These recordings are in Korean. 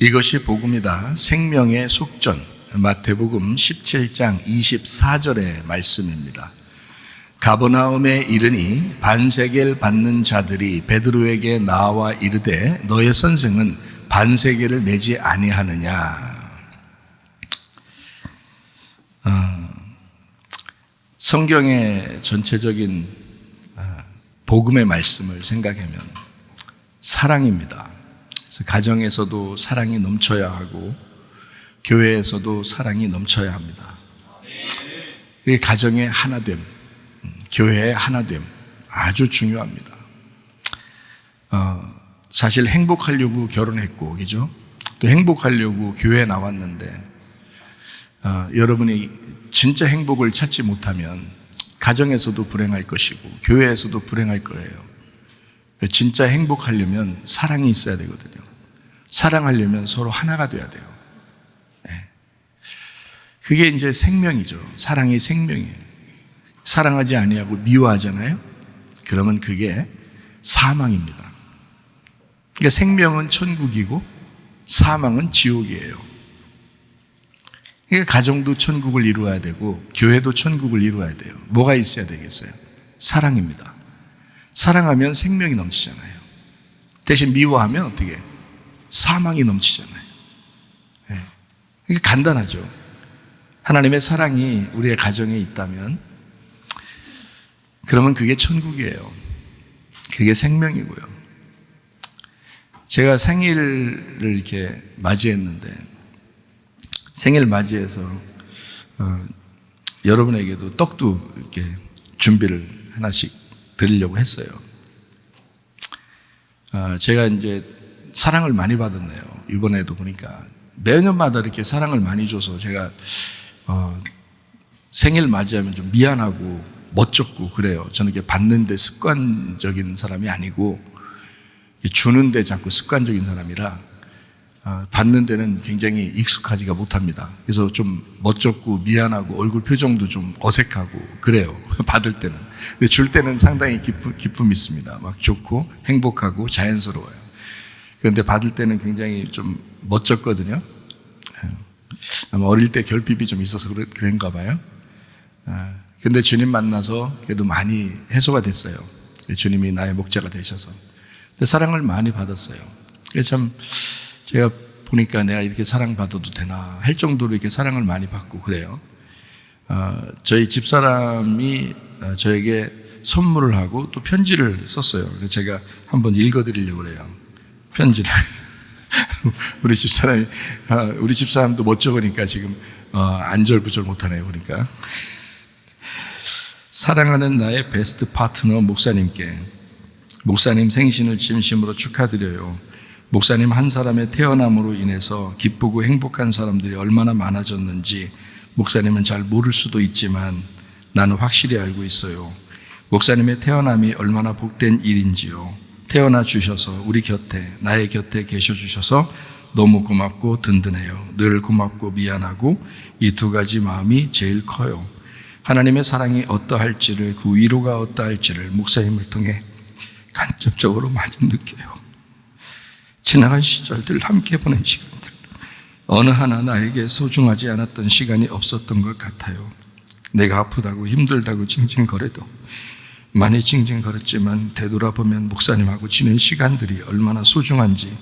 이것이 복음이다. 생명의 속전. 마태복음 17장 24절의 말씀입니다. 가버나움에 이르니 반세겔 받는 자들이 베드로에게 나와 이르되 너의 선생은 반세겔을 내지 아니하느냐. 성경의 전체적인 복음의 말씀을 생각하면 사랑입니다. 그래서 가정에서도 사랑이 넘쳐야 하고 교회에서도 사랑이 넘쳐야 합니다. 이게 가정의 하나됨, 교회의 하나됨 아주 중요합니다. 사실 행복하려고 결혼했고, 그죠? 또 행복하려고 교회에 나왔는데 여러분이 진짜 행복을 찾지 못하면 가정에서도 불행할 것이고 교회에서도 불행할 거예요. 진짜 행복하려면 사랑이 있어야 되거든요. 사랑하려면 서로 하나가 돼야 돼요. 그게 이제 생명이죠. 사랑이 생명이에요. 사랑하지 아니하고 미워하잖아요. 그러면 그게 사망입니다. 그러니까 생명은 천국이고 사망은 지옥이에요. 그러니까 가정도 천국을 이루어야 되고 교회도 천국을 이루어야 돼요. 뭐가 있어야 되겠어요? 사랑입니다. 사랑하면 생명이 넘치잖아요. 대신 미워하면 어떻게 해요? 사망이 넘치잖아요. 이게 간단하죠. 하나님의 사랑이 우리의 가정에 있다면 그러면 그게 천국이에요. 그게 생명이고요. 제가 생일을 이렇게 맞이했는데 생일 맞이해서 여러분에게도 떡도 이렇게 준비를 하나씩 드리려고 했어요. 제가 이제 사랑을 많이 받았네요. 이번에도 보니까 매년마다 이렇게 사랑을 많이 줘서 제가 생일 맞이하면 좀 미안하고 멋쩍고 그래요. 저는 이렇게 받는데 습관적인 사람이 아니고 주는데 자꾸 습관적인 사람이라 받는 데는 굉장히 익숙하지가 못합니다. 그래서 좀 멋쩍고 미안하고 얼굴 표정도 좀 어색하고 그래요. 받을 때는. 근데 줄 때는 상당히 기쁨이 있습니다. 막 좋고 행복하고 자연스러워요. 그런데 받을 때는 굉장히 좀 멋졌거든요. 아마 어릴 때 결핍이 좀 있어서 그런가 봐요. 근데 주님 만나서 그래도 많이 해소가 됐어요. 주님이 나의 목자가 되셔서. 사랑을 많이 받았어요. 그래서 참 제가 보니까 내가 이렇게 사랑받아도 되나 할 정도로 이렇게 사랑을 많이 받고 그래요. 저희 집사람이 저에게 선물을 하고 또 편지를 썼어요. 그래서 제가 한번 읽어드리려고 그래요. 편지를. 우리 집사람도 멋쩍으니까 지금 안절부절 못하네요. 보니까. 사랑하는 나의 베스트 파트너 목사님께 목사님 생신을 진심으로 축하드려요. 목사님 한 사람의 태어남으로 인해서 기쁘고 행복한 사람들이 얼마나 많아졌는지 목사님은 잘 모를 수도 있지만 나는 확실히 알고 있어요. 목사님의 태어남이 얼마나 복된 일인지요. 태어나 주셔서 우리 곁에, 나의 곁에 계셔 주셔서 너무 고맙고 든든해요. 늘 고맙고 미안하고 이 두 가지 마음이 제일 커요. 하나님의 사랑이 어떠할지를, 그 위로가 어떠할지를 목사님을 통해 간접적으로 많이 느껴요. 지나간 시절들, 함께 보낸 시간들, 어느 하나 나에게 소중하지 않았던 시간이 없었던 것 같아요. 내가 아프다고 힘들다고 징징거려도 많이 징징거렸지만 되돌아보면 목사님하고 지낸 시간들이 얼마나 소중한지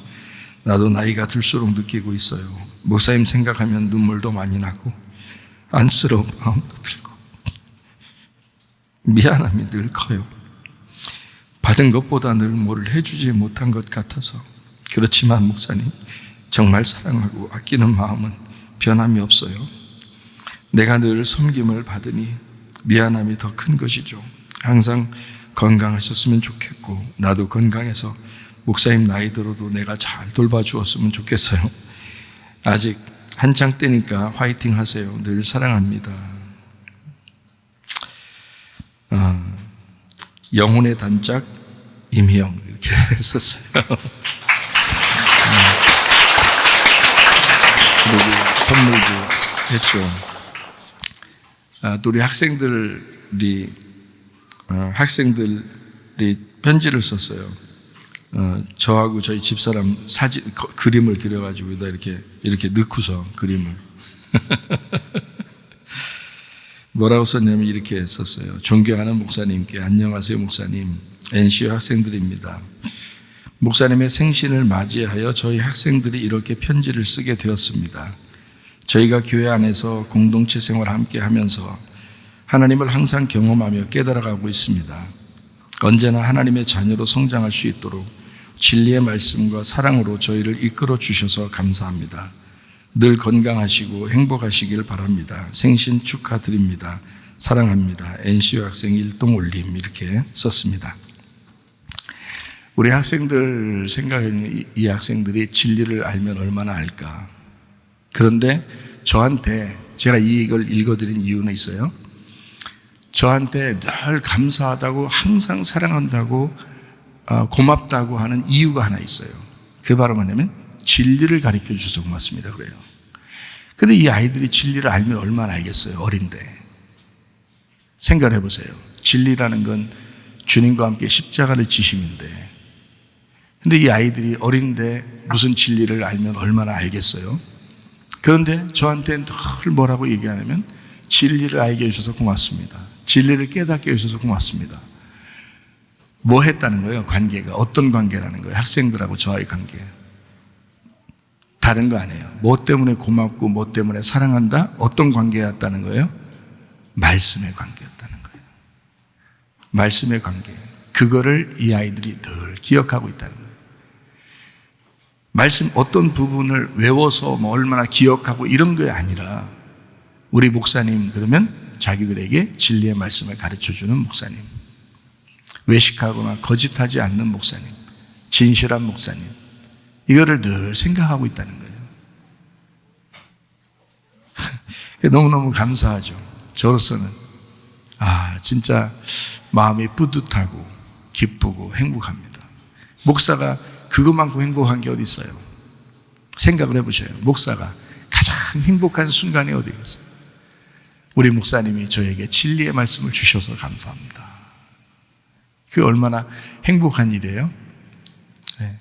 나도 나이가 들수록 느끼고 있어요. 목사님 생각하면 눈물도 많이 나고 안쓰러운 마음도 들고 미안함이 늘 커요. 받은 것보다 늘 뭘 해주지 못한 것 같아서. 그렇지만 목사님 정말 사랑하고 아끼는 마음은 변함이 없어요. 내가 늘 섬김을 받으니 미안함이 더 큰 것이죠. 항상 건강하셨으면 좋겠고 나도 건강해서 목사님 나이 들어도 내가 잘 돌봐주었으면 좋겠어요. 아직 한창 때니까 화이팅 하세요. 늘 사랑합니다. 영혼의 단짝 임희영 이렇게 썼어요. 그리고 선물도 했죠. 또 우리 학생들이 편지를 썼어요. 저하고 저희 집사람 그림을 그려가지고 이렇게 넣고서 그림을. 뭐라고 썼냐면 이렇게 썼어요. 존경하는 목사님께 안녕하세요 목사님. NCO 학생들입니다. 목사님의 생신을 맞이하여 저희 학생들이 이렇게 편지를 쓰게 되었습니다. 저희가 교회 안에서 공동체 생활을 함께 하면서 하나님을 항상 경험하며 깨달아가고 있습니다. 언제나 하나님의 자녀로 성장할 수 있도록 진리의 말씀과 사랑으로 저희를 이끌어 주셔서 감사합니다. 늘 건강하시고 행복하시길 바랍니다. 생신 축하드립니다. 사랑합니다. NCO 학생 일동 올림 이렇게 썼습니다. 우리 학생들 생각에는 이 학생들이 진리를 알면 얼마나 알까. 그런데 저한테 제가 이걸 읽어드린 이유는 있어요. 저한테 늘 감사하다고 항상 사랑한다고 고맙다고 하는 이유가 하나 있어요. 그게 바로 뭐냐면 진리를 가르쳐 주셔서 고맙습니다 그래요. 근데 이 아이들이 진리를 알면 얼마나 알겠어요. 어린데. 생각해 보세요. 진리라는 건 주님과 함께 십자가를 지심인데, 근데 이 아이들이 어린데 무슨 진리를 알면 얼마나 알겠어요. 그런데 저한테 늘 뭐라고 얘기하냐면 진리를 알게 해주셔서 고맙습니다. 진리를 깨닫게 해주셔서 고맙습니다. 뭐 했다는 거예요? 관계가 어떤 관계라는 거예요? 학생들하고 저와의 관계. 다른 거 아니에요. 뭐 때문에 고맙고 뭐 때문에 사랑한다? 어떤 관계였다는 거예요? 말씀의 관계였다는 거예요. 말씀의 관계. 그거를 이 아이들이 늘 기억하고 있다는 거예요. 말씀 어떤 부분을 외워서 뭐 얼마나 기억하고 이런 게 아니라 우리 목사님 그러면 자기들에게 진리의 말씀을 가르쳐주는 목사님, 외식하거나 거짓하지 않는 목사님, 진실한 목사님, 이거를 늘 생각하고 있다는 거예요. 너무너무 감사하죠. 저로서는 진짜 마음이 뿌듯하고 기쁘고 행복합니다. 목사가 그것만큼 행복한 게 어디 있어요? 생각을 해보셔요. 목사가 가장 행복한 순간이 어디 있어요? 우리 목사님이 저에게 진리의 말씀을 주셔서 감사합니다. 그게 얼마나 행복한 일이에요? 네.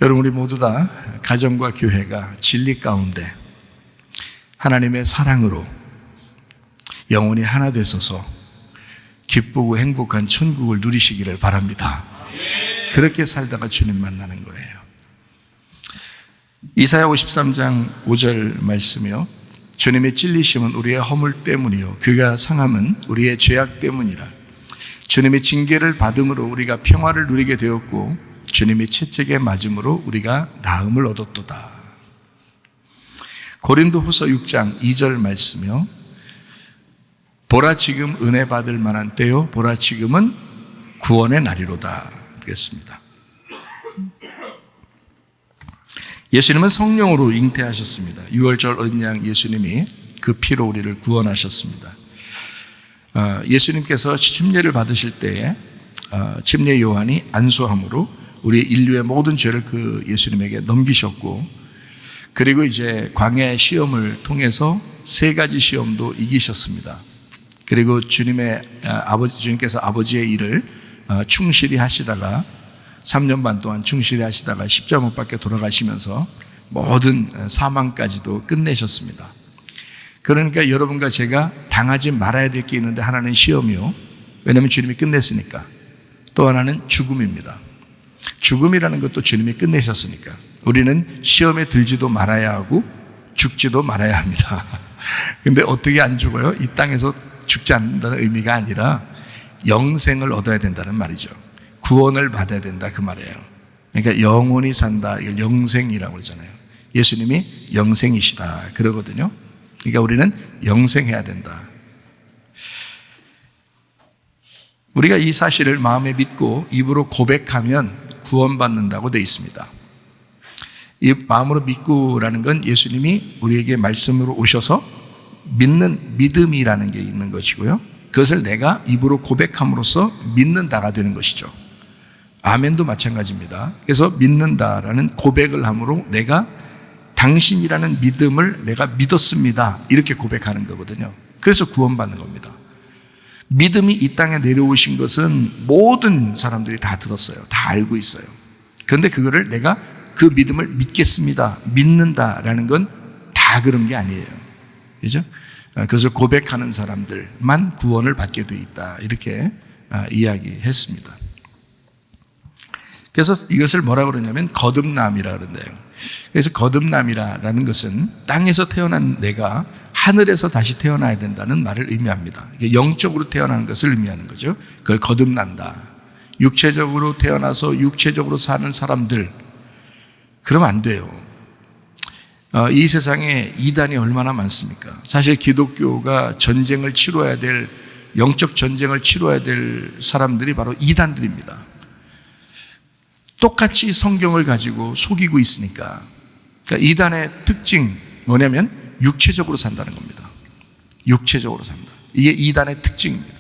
여러분 우리 모두 다 가정과 교회가 진리 가운데 하나님의 사랑으로 영혼이 하나 되셔서 기쁘고 행복한 천국을 누리시기를 바랍니다. 그렇게 살다가 주님 만나는 거예요. 이사야 53장 5절 말씀이요. 주님의 찔리심은 우리의 허물 때문이요 그가 상함은 우리의 죄악 때문이라. 주님의 징계를 받음으로 우리가 평화를 누리게 되었고 주님의 채찍에 맞음으로 우리가 나음을 얻었도다. 고린도후서 6장 2절 말씀이요. 보라 지금 은혜 받을 만한 때요 보라 지금은 구원의 날이로다. 그랬습니다. 예수님은 성령으로 잉태하셨습니다. 6월절 어린 양 예수님이 그 피로 우리를 구원하셨습니다. 예수님께서 침례를 받으실 때에 침례 요한이 안수함으로 우리 인류의 모든 죄를 그 예수님에게 넘기셨고, 그리고 이제 광야 시험을 통해서 3가지 시험도 이기셨습니다. 그리고 주님께서 아버지의 일을 충실히 하시다가 3년 반 동안 충실히 하시다가 십자가 못 박혀 돌아가시면서 모든 사망까지도 끝내셨습니다. 그러니까 여러분과 제가 당하지 말아야 될 게 있는데 하나는 시험이요. 왜냐하면 주님이 끝냈으니까. 또 하나는 죽음입니다. 죽음이라는 것도 주님이 끝내셨으니까 우리는 시험에 들지도 말아야 하고 죽지도 말아야 합니다. 근데 어떻게 안 죽어요? 이 땅에서 죽지 않는다는 의미가 아니라 영생을 얻어야 된다는 말이죠. 구원을 받아야 된다 그 말이에요. 그러니까 영원히 산다, 이걸 영생이라고 그러잖아요. 예수님이 영생이시다 그러거든요. 그러니까 우리는 영생해야 된다. 우리가 이 사실을 마음에 믿고 입으로 고백하면 구원받는다고 되어 있습니다. 이 마음으로 믿고라는 건 예수님이 우리에게 말씀으로 오셔서 믿는 믿음이라는 게 있는 것이고요. 그것을 내가 입으로 고백함으로써 믿는다가 되는 것이죠. 아멘도 마찬가지입니다. 그래서 믿는다라는 고백을 함으로 내가 당신이라는 믿음을 내가 믿었습니다 이렇게 고백하는 거거든요. 그래서 구원받는 겁니다. 믿음이 이 땅에 내려오신 것은 모든 사람들이 다 들었어요. 다 알고 있어요. 그런데 그거를 내가 그 믿음을 믿겠습니다, 믿는다라는 건 다 그런 게 아니에요. 그죠? 그것을 고백하는 사람들만 구원을 받게 돼 있다, 이렇게 이야기했습니다. 그래서 이것을 뭐라고 그러냐면 거듭남이라 그런대요. 그래서 거듭남이라는 것은 땅에서 태어난 내가 하늘에서 다시 태어나야 된다는 말을 의미합니다. 영적으로 태어나는 것을 의미하는 거죠. 그걸 거듭난다. 육체적으로 태어나서 육체적으로 사는 사람들, 그러면 안 돼요. 이 세상에 이단이 얼마나 많습니까? 사실 기독교가 전쟁을 치러야 될, 영적 전쟁을 치러야 될 사람들이 바로 이단들입니다. 똑같이 성경을 가지고 속이고 있으니까. 그러니까 이단의 특징 뭐냐면 육체적으로 산다는 겁니다. 육체적으로 산다. 이게 이단의 특징입니다.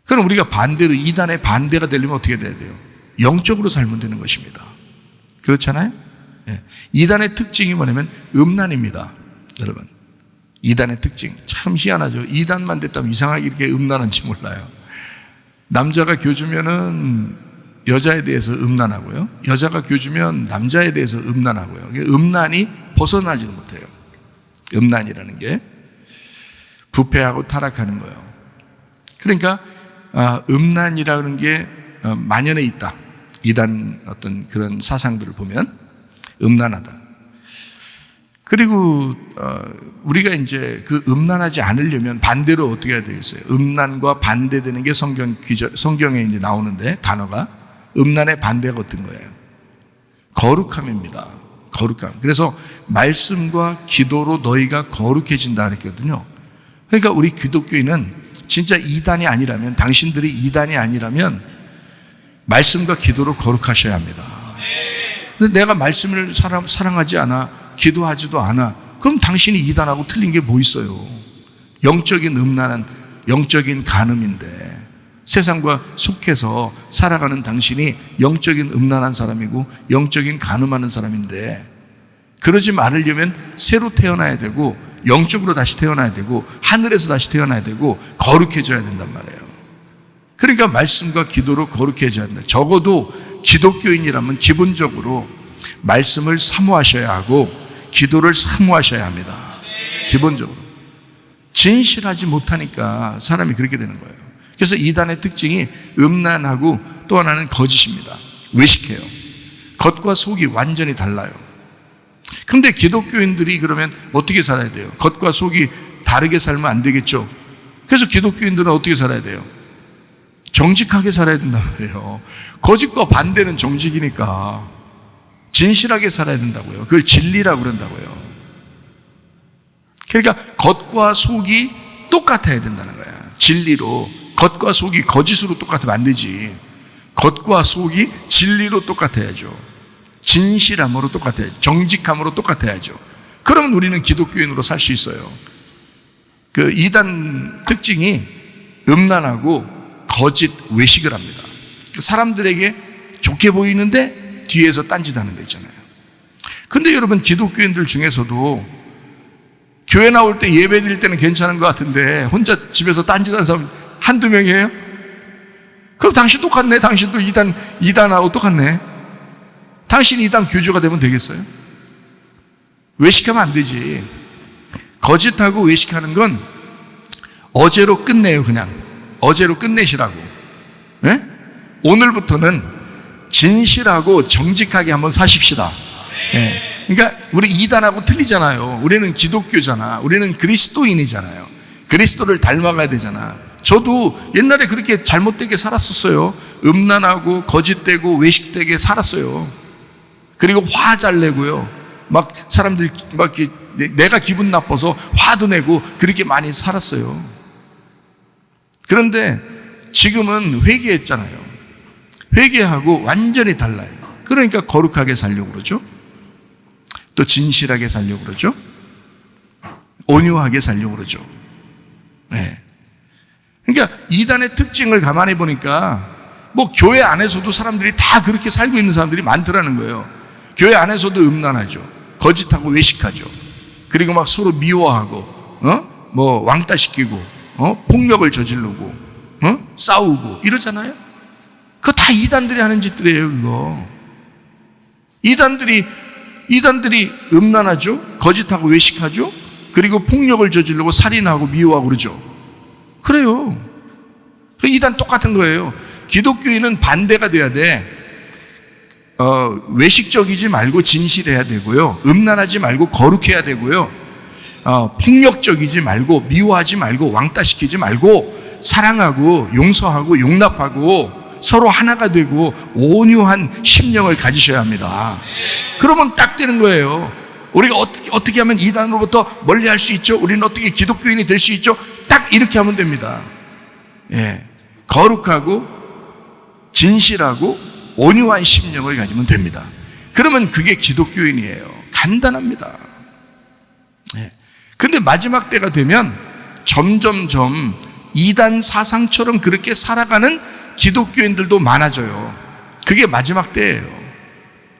그럼 우리가 반대로 이단의 반대가 되려면 어떻게 돼야 돼요? 영적으로 살면 되는 것입니다. 그렇잖아요? 예. 이단의 특징이 뭐냐면 음란입니다. 여러분, 이단의 특징 참 희한하죠. 이단만 됐다면 이상하게 이렇게 음란한지 몰라요. 남자가 교주면은 여자에 대해서 음란하고요, 여자가 교주면 남자에 대해서 음란하고요. 음란이 벗어나지는 못해요. 음란이라는 게 부패하고 타락하는 거예요. 그러니까 음란이라는 게 만연해 있다. 이단 어떤 그런 사상들을 보면 음란하다. 그리고 우리가 이제 그 음란하지 않으려면 반대로 어떻게 해야 되겠어요? 음란과 반대되는 게 성경에 이제 나오는데, 단어가 음란의 반대가 어떤 거예요? 거룩함입니다. 거룩함. 그래서 말씀과 기도로 너희가 거룩해진다 그랬거든요. 그러니까 우리 기독교인은 진짜 이단이 아니라면, 당신들이 이단이 아니라면 말씀과 기도로 거룩하셔야 합니다. 근데 내가 말씀을 사랑하지 않아, 기도하지도 않아, 그럼 당신이 이단하고 틀린 게 뭐 있어요? 영적인 음란한, 영적인 간음인데, 세상과 속해서 살아가는 당신이 영적인 음란한 사람이고 영적인 간음하는 사람인데, 그러지 않으려면 새로 태어나야 되고 영적으로 다시 태어나야 되고 하늘에서 다시 태어나야 되고 거룩해져야 된단 말이에요. 그러니까 말씀과 기도로 거룩해져야 된다. 적어도 기독교인이라면 기본적으로 말씀을 사모하셔야 하고 기도를 사모하셔야 합니다. 기본적으로. 진실하지 못하니까 사람이 그렇게 되는 거예요. 그래서 이단의 특징이 음란하고 또 하나는 거짓입니다. 외식해요. 겉과 속이 완전히 달라요. 그런데 기독교인들이 그러면 어떻게 살아야 돼요? 겉과 속이 다르게 살면 안 되겠죠. 그래서 기독교인들은 어떻게 살아야 돼요? 정직하게 살아야 된단 말이에요. 거짓과 반대는 정직이니까 진실하게 살아야 된다고요. 그걸 진리라고 그런다고요. 그러니까 겉과 속이 똑같아야 된다는 거야. 진리로. 겉과 속이 거짓으로 똑같으면 안 되지. 겉과 속이 진리로 똑같아야죠. 진실함으로 똑같아야죠. 정직함으로 똑같아야죠. 그러면 우리는 기독교인으로 살 수 있어요. 그 이단 특징이 음란하고 거짓 외식을 합니다. 사람들에게 좋게 보이는데 뒤에서 딴짓하는 거 있잖아요. 근데 여러분, 기독교인들 중에서도 교회 나올 때 예배 드릴 때는 괜찮은 것 같은데 혼자 집에서 딴짓하는 사람 한두 명이에요? 그럼 당신 똑같네. 당신도 이단하고 똑같네. 당신이 이단 교주가 되면 되겠어요? 외식하면 안 되지. 거짓하고 외식하는 건 어제로 끝내요. 그냥 어제로 끝내시라고. 네? 오늘부터는 진실하고 정직하게 한번 사십시다. 네. 그러니까 우리 이단하고 틀리잖아요. 우리는 기독교잖아. 우리는 그리스도인이잖아요. 그리스도를 닮아가야 되잖아. 저도 옛날에 그렇게 잘못되게 살았었어요. 음란하고 거짓되고 외식되게 살았어요. 그리고 화 잘 내고요. 막 사람들 막 내가 기분 나빠서 화도 내고 그렇게 많이 살았어요. 그런데 지금은 회개했잖아요. 회개하고 완전히 달라요. 그러니까 거룩하게 살려고 그러죠. 또 진실하게 살려고 그러죠. 온유하게 살려고 그러죠. 네. 그러니까 이단의 특징을 가만히 보니까 뭐 교회 안에서도 사람들이 다 그렇게 살고 있는 사람들이 많더라는 거예요. 교회 안에서도 음란하죠. 거짓하고 외식하죠. 그리고 막 서로 미워하고 뭐 왕따 시키고 폭력을 저지르고 싸우고 이러잖아요. 그거 다 이단들이 하는 짓들이에요. 그거 이단들이 음란하죠, 거짓하고 외식하죠, 그리고 폭력을 저지르고 살인하고 미워하고 그러죠. 그래요. 그 이단 똑같은 거예요. 기독교인은 반대가 돼야 돼. 외식적이지 말고 진실해야 되고요, 음란하지 말고 거룩해야 되고요, 폭력적이지 말고 미워하지 말고 왕따시키지 말고 사랑하고 용서하고 용납하고 서로 하나가 되고 온유한 심령을 가지셔야 합니다. 그러면 딱 되는 거예요. 우리가 어떻게 하면 이단으로부터 멀리할 수 있죠? 우리는 어떻게 기독교인이 될 수 있죠? 딱 이렇게 하면 됩니다. 예, 거룩하고 진실하고 온유한 심령을 가지면 됩니다. 그러면 그게 기독교인이에요. 간단합니다. 예. 근데 마지막 때가 되면 점점점 이단 사상처럼 그렇게 살아가는 기독교인들도 많아져요. 그게 마지막 때예요.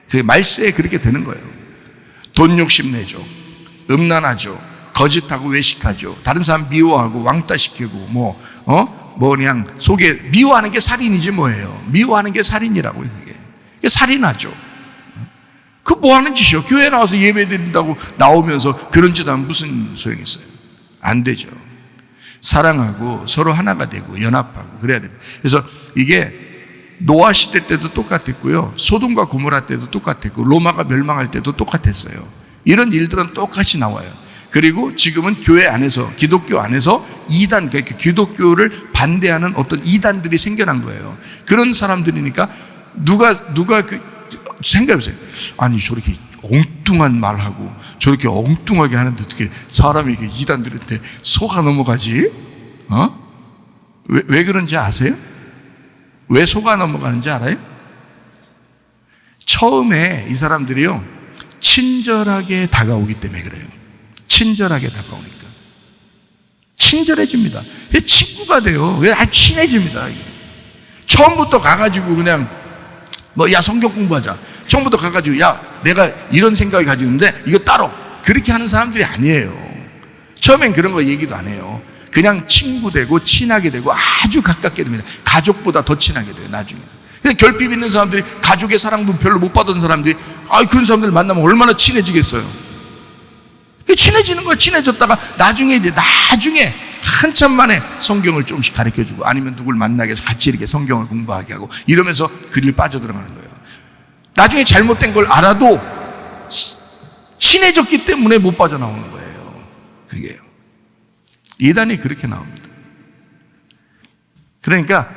그 말세에 그렇게 되는 거예요. 돈 욕심내죠, 음란하죠, 거짓하고 외식하죠, 다른 사람 미워하고 왕따시키고 그냥 속에 미워하는 게 살인이지 뭐예요. 미워하는 게 살인이라고요. 그게 살인하죠. 그 뭐 하는 짓이요? 교회 나와서 예배 드린다고 나오면서 그런 짓 하면 무슨 소용이 있어요? 안 되죠. 사랑하고 서로 하나가 되고 연합하고 그래야 됩니다. 그래서 이게 노아 시대 때도 똑같았고요, 소돔과 고모라 때도 똑같았고, 로마가 멸망할 때도 똑같았어요. 이런 일들은 똑같이 나와요. 그리고 지금은 교회 안에서, 기독교 안에서 이단, 그러니까 기독교를 반대하는 어떤 이단들이 생겨난 거예요. 그런 사람들이니까 누가 생각해보세요. 아니 저렇게 엉뚱한 말하고 저렇게 엉뚱하게 하는데 어떻게 사람이 이단들한테 속아 넘어가지? 왜 그런지 아세요? 왜 속아 넘어가는지 알아요? 처음에 이 사람들이요, 친절하게 다가오기 때문에 그래요. 친절하게 다가오니까 친절해집니다. 친구가 돼요. 아주 친해집니다. 처음부터 가가지고 그냥 야 성경 공부하자, 처음부터 가가지고 야 내가 이런 생각을 가지고 있는데 이거 따로, 그렇게 하는 사람들이 아니에요. 처음엔 그런 거 얘기도 안 해요. 그냥 친구 되고 친하게 되고 아주 가깝게 됩니다. 가족보다 더 친하게 돼요 나중에. 그냥 결핍 있는 사람들이, 가족의 사랑도 별로 못 받은 사람들이 그런 사람들 만나면 얼마나 친해지겠어요. 친해지는 거야. 친해졌다가 나중에 한참 만에 성경을 조금씩 가르쳐주고, 아니면 누굴 만나게 해서 같이 이렇게 성경을 공부하게 하고 이러면서 그 길 빠져들어가는 거예요. 나중에 잘못된 걸 알아도 친해졌기 때문에 못 빠져나오는 거예요. 그게요. 이단이 그렇게 나옵니다. 그러니까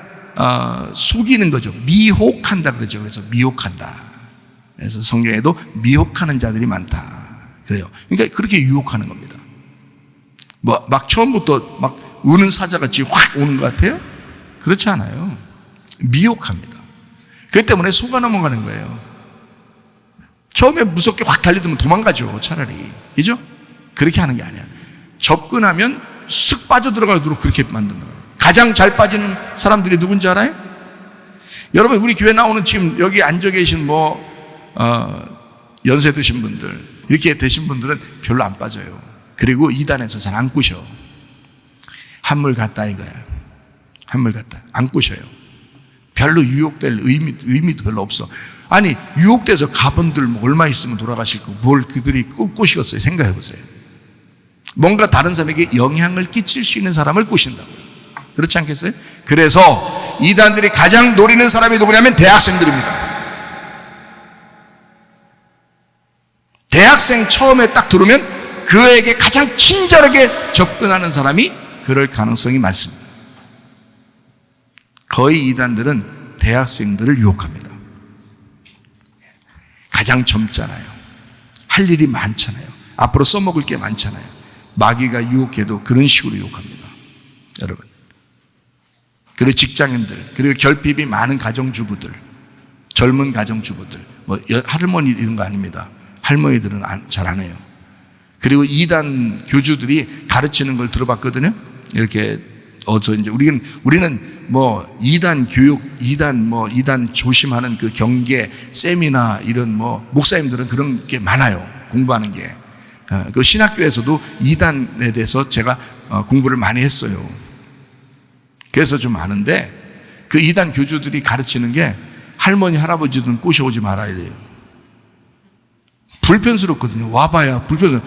속이는 거죠. 미혹한다 그러죠. 그래서 미혹한다. 그래서 성경에도 미혹하는 자들이 많다 그래요. 그러니까 그렇게 유혹하는 겁니다. 막 처음부터 막 우는 사자같이 확 오는 것 같아요? 그렇지 않아요. 미혹합니다. 그렇기 때문에 속아 넘어가는 거예요. 처음에 무섭게 확 달려들면 도망가죠, 차라리. 그죠? 그렇게 하는 게 아니야. 접근하면 쓱 빠져들어가도록 그렇게 만드는 거예요. 가장 잘 빠지는 사람들이 누군지 알아요? 여러분, 우리 교회 나오는 지금 여기 앉아 계신 연세 드신 분들, 이렇게 되신 분들은 별로 안 빠져요. 그리고 이단에서 잘 안 꾸셔. 한물 같다 이거야. 한물 같다. 안 꾸셔요. 별로 유혹될 의미도 별로 없어. 아니, 유혹돼서 가분들 얼마 있으면 돌아가실 거, 뭘 그들이 꾸시겠어요? 생각해 보세요. 뭔가 다른 사람에게 영향을 끼칠 수 있는 사람을 꾸신다고요. 그렇지 않겠어요? 그래서 이단들이 가장 노리는 사람이 누구냐면 대학생들입니다. 대학생 처음에 딱 들으면 그에게 가장 친절하게 접근하는 사람이 그럴 가능성이 많습니다. 거의 이단들은 대학생들을 유혹합니다. 가장 젊잖아요. 할 일이 많잖아요. 앞으로 써먹을 게 많잖아요. 마귀가 유혹해도 그런 식으로 유혹합니다. 여러분. 그리고 직장인들, 그리고 결핍이 많은 가정주부들, 젊은 가정주부들, 할머니 이런 거 아닙니다. 할머니들은 잘 안 해요. 그리고 이단 교주들이 가르치는 걸 들어봤거든요. 이렇게 이제 우리는 이단 교육, 이단 조심하는 그 경계 세미나 이런 목사님들은 그런 게 많아요. 공부하는 게. 그 신학교에서도 이단에 대해서 제가 공부를 많이 했어요. 그래서 좀 아는데 그 이단 교주들이 가르치는 게 할머니 할아버지들은 꼬셔오지 마라 이래요. 불편스럽거든요. 와봐야 불편스러워.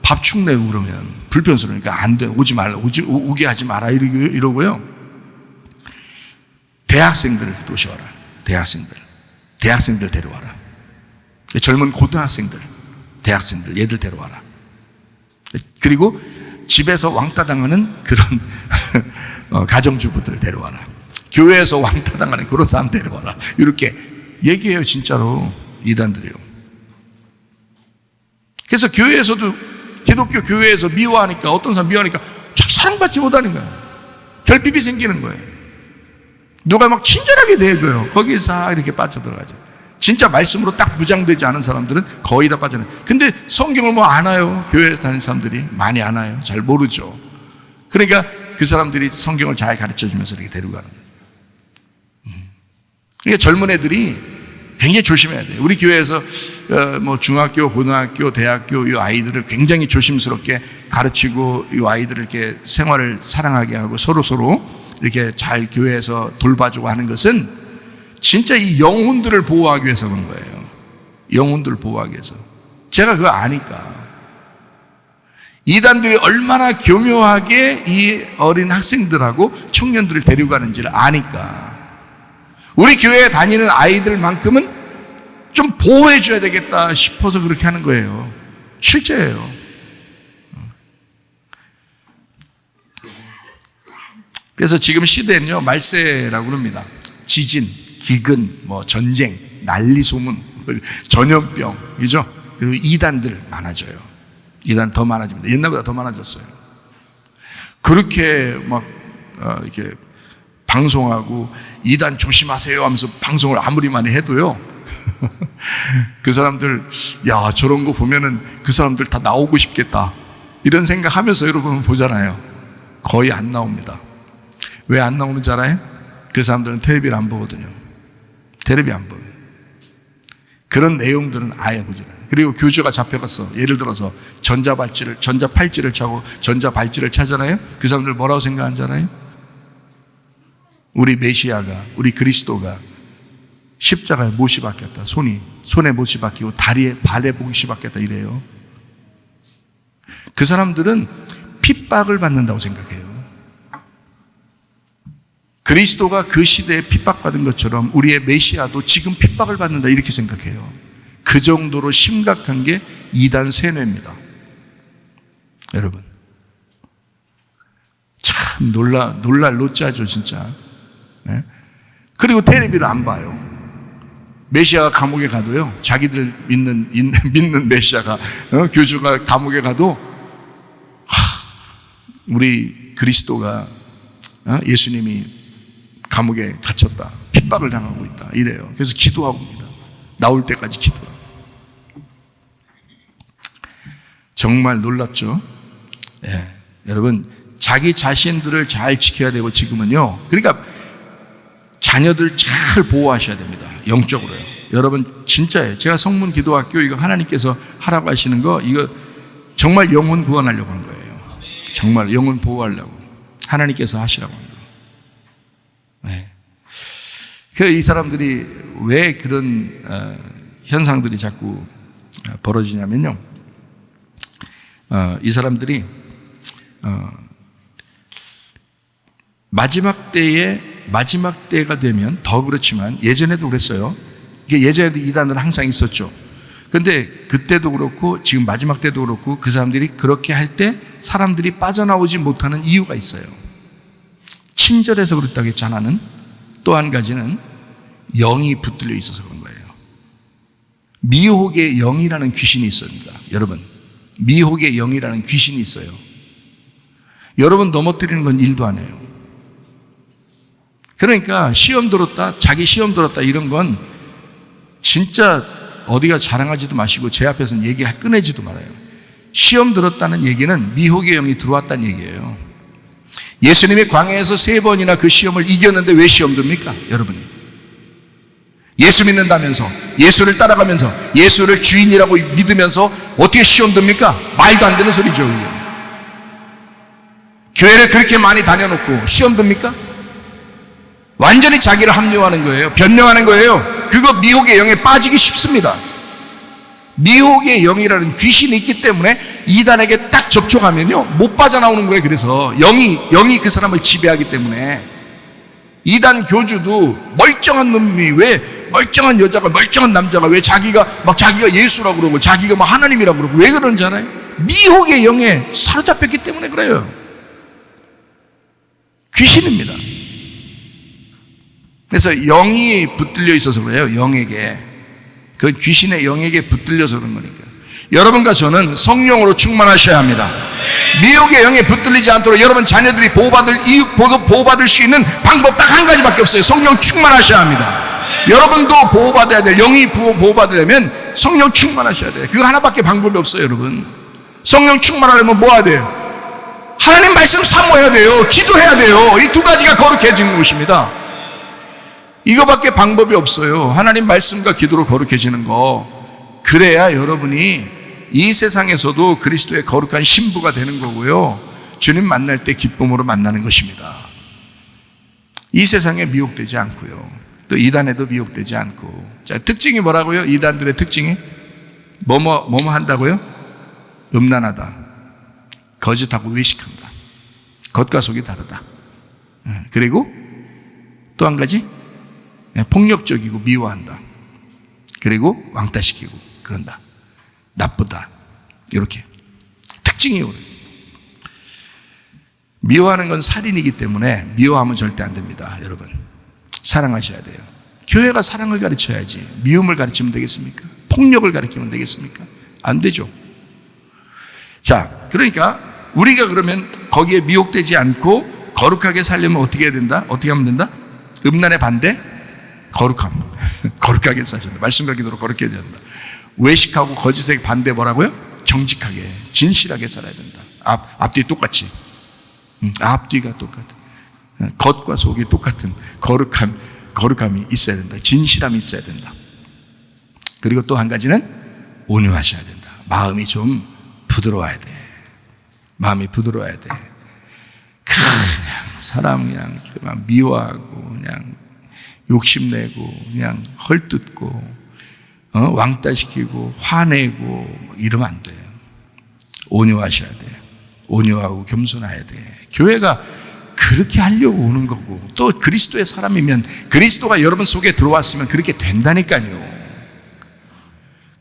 밥축 내고 그러면 불편스러우니까 안 돼. 오지 말라. 오게 하지 마라 이러고요. 대학생들을 모셔와라. 대학생들 데려와라. 젊은 고등학생들, 대학생들 얘들 데려와라. 그리고 집에서 왕따 당하는 그런 가정주부들 데려와라. 교회에서 왕따 당하는 그런 사람 데려와라. 이렇게 얘기해요. 진짜로 이단들이요. 그래서 교회에서도 기독교 교회에서 미워하니까 어떤 사람 미워하니까 자기 사랑받지 못하는 거예요. 결핍이 생기는 거예요. 누가 막 친절하게 대해줘요. 거기에 싹 이렇게 빠져들어가죠. 진짜 말씀으로 딱 무장되지 않은 사람들은 거의 다 빠져나요. 근데 성경을 뭐 안 와요. 교회에서 다니는 사람들이 많이 안 와요. 잘 모르죠. 그러니까 그 사람들이 성경을 잘 가르쳐주면서 이렇게 데려가는 거예요. 그러니까 젊은 애들이 굉장히 조심해야 돼요. 우리 교회에서 뭐 중학교, 고등학교, 대학교 이 아이들을 굉장히 조심스럽게 가르치고 이 아이들을 이렇게 생활을 사랑하게 하고 서로 이렇게 잘 교회에서 돌봐주고 하는 것은 진짜 이 영혼들을 보호하기 위해서 그런 거예요. 영혼들을 보호하기 위해서. 제가 그거 아니까. 이단들이 얼마나 교묘하게 이 어린 학생들하고 청년들을 데리고 가는지를 아니까. 우리 교회에 다니는 아이들만큼은 좀 보호해줘야 되겠다 싶어서 그렇게 하는 거예요. 실제예요. 그래서 지금 시대는요, 말세라고 그럽니다. 지진, 기근, 뭐 전쟁, 난리 소문, 전염병, 그죠? 그리고 이단들 많아져요. 이단 더 많아집니다. 옛날보다 더 많아졌어요. 그렇게 막 이렇게 방송하고 이단 조심하세요 하면서 방송을 아무리 많이 해도요. 그 사람들 야 저런 거 보면은 그 사람들 다 나오고 싶겠다 이런 생각하면서 여러분 보잖아요. 거의 안 나옵니다. 왜 안 나오는 줄 알아요? 그 사람들은 텔레비를 안 보거든요. 텔레비 안 보요. 그런 내용들은 아예 보지 않아요. 그리고 교주가 잡혀갔어. 예를 들어서 전자팔찌를 차고 전자발찌를 차잖아요. 그 사람들 뭐라고 생각하는지 알아요? 우리 메시아가, 우리 그리스도가 십자가에 못이 박혔다. 손에 못이 박히고 다리에 발에 못이 박혔다 이래요. 그 사람들은 핍박을 받는다고 생각해요. 그리스도가 그 시대에 핍박받은 것처럼 우리의 메시아도 지금 핍박을 받는다 이렇게 생각해요. 그 정도로 심각한 게 이단 세뇌입니다. 여러분 참 놀랄 노짜죠 진짜. 네? 그리고 텔레비를 안 봐요. 메시아가 감옥에 가도요, 자기들 믿는 메시아가 교주가 감옥에 가도 우리 그리스도가 예수님이 감옥에 갇혔다, 핍박을 당하고 있다 이래요. 그래서 기도하고 옵니다. 나올 때까지 기도하고. 정말 놀랍죠. 예, 여러분 자기 자신들을 잘 지켜야 되고 지금은요. 그러니까 자녀들 잘 보호하셔야 됩니다. 영적으로요. 여러분 진짜예요. 제가 성문 기도학교 이거 하나님께서 하라고 하시는 거 이거 정말 영혼 구원하려고 한 거예요. 정말 영혼 보호하려고 하나님께서 하시라고 한 거예요. 네. 그래서 이 사람들이 왜 그런 현상들이 자꾸 벌어지냐면요. 이 사람들이 마지막 때가 되면 더 그렇지만 예전에도 그랬어요. 이게 예전에도 이단은 항상 있었죠. 그런데 그때도 그렇고 지금 마지막 때도 그렇고 그 사람들이 그렇게 할 때 사람들이 빠져나오지 못하는 이유가 있어요. 친절해서 그렇다고 했지 하나는 또 한 가지는 영이 붙들려 있어서 그런 거예요. 미혹의 영이라는 귀신이 있습니다. 여러분 미혹의 영이라는 귀신이 있어요. 여러분 넘어뜨리는 건 일도 안 해요. 그러니까 시험 들었다, 자기 시험 들었다 이런 건 진짜 어디가 자랑하지도 마시고 제 앞에서는 꺼내지도 말아요. 시험 들었다는 얘기는 미혹의 영이 들어왔다는 얘기예요. 예수님이 광야에서 3번이나 그 시험을 이겼는데 왜 시험 듭니까? 여러분이 예수 믿는다면서, 예수를 따라가면서, 예수를 주인이라고 믿으면서 어떻게 시험 듭니까? 말도 안 되는 소리죠. 교회를 그렇게 많이 다녀놓고 시험 듭니까? 완전히 자기를 합리화하는 거예요. 변명하는 거예요. 그거 미혹의 영에 빠지기 쉽습니다. 미혹의 영이라는 귀신이 있기 때문에 이단에게 딱 접촉하면요 못 빠져나오는 거예요. 그래서 영이 그 사람을 지배하기 때문에 이단 교주도 멀쩡한 놈이 왜 멀쩡한 여자가 멀쩡한 남자가 왜 자기가 예수라고 그러고 자기가 막 하나님이라고 그러고 왜 그러는지 알아요? 미혹의 영에 사로잡혔기 때문에 그래요. 귀신입니다. 그래서 영이 붙들려 있어서 그래요. 영에게. 그 귀신의 영에게 붙들려서 그런 거니까. 여러분과 저는 성령으로 충만하셔야 합니다. 미혹의 영에 붙들리지 않도록 여러분 자녀들이 보호받을 수 있는 방법 딱 한 가지밖에 없어요. 성령 충만하셔야 합니다. 여러분도 보호받아야 돼요. 영이 보호받으려면 성령 충만하셔야 돼요. 그거 하나밖에 방법이 없어요. 여러분 성령 충만하려면 뭐 해야 돼요? 하나님 말씀 사모해야 돼요. 기도해야 돼요. 이 두 가지가 거룩해지는 것입니다. 이거밖에 방법이 없어요. 하나님 말씀과 기도로 거룩해지는 거. 그래야 여러분이 이 세상에서도 그리스도의 거룩한 신부가 되는 거고요, 주님 만날 때 기쁨으로 만나는 것입니다. 이 세상에 미혹되지 않고요, 또 이단에도 미혹되지 않고. 자, 특징이 뭐라고요? 이단들의 특징이 뭐뭐 한다고요? 음란하다, 거짓하고 외식한다, 겉과 속이 다르다. 그리고 또 한 가지, 폭력적이고 미워한다. 그리고 왕따시키고 그런다. 나쁘다. 이렇게 특징이 오래요. 미워하는 건 살인이기 때문에 미워하면 절대 안 됩니다. 여러분 사랑하셔야 돼요. 교회가 사랑을 가르쳐야지 미움을 가르치면 되겠습니까? 폭력을 가르치면 되겠습니까? 안 되죠. 자, 그러니까 우리가 그러면 거기에 미혹되지 않고 거룩하게 살려면 어떻게 해야 된다? 어떻게 하면 된다? 음란의 반대? 거룩함. 거룩하게 사셔야 된다. 말씀과 기도로 거룩해져야 된다. 외식하고 거짓의 반대 뭐라고요? 정직하게, 진실하게 살아야 된다. 앞뒤 똑같이. 앞뒤가 똑같아. 겉과 속이 똑같은 거룩함이 있어야 된다. 진실함이 있어야 된다. 그리고 또 한 가지는 온유하셔야 된다. 마음이 좀 부드러워야 돼. 마음이 부드러워야 돼. 그냥 사람 그냥 미워하고 그냥 욕심내고 그냥 헐뜯고 왕따시키고 화내고 이러면 안 돼요. 온유하셔야 돼요. 온유하고 겸손해야 돼. 교회가 그렇게 하려고 오는 거고, 또 그리스도의 사람이면 그리스도가 여러분 속에 들어왔으면 그렇게 된다니까요.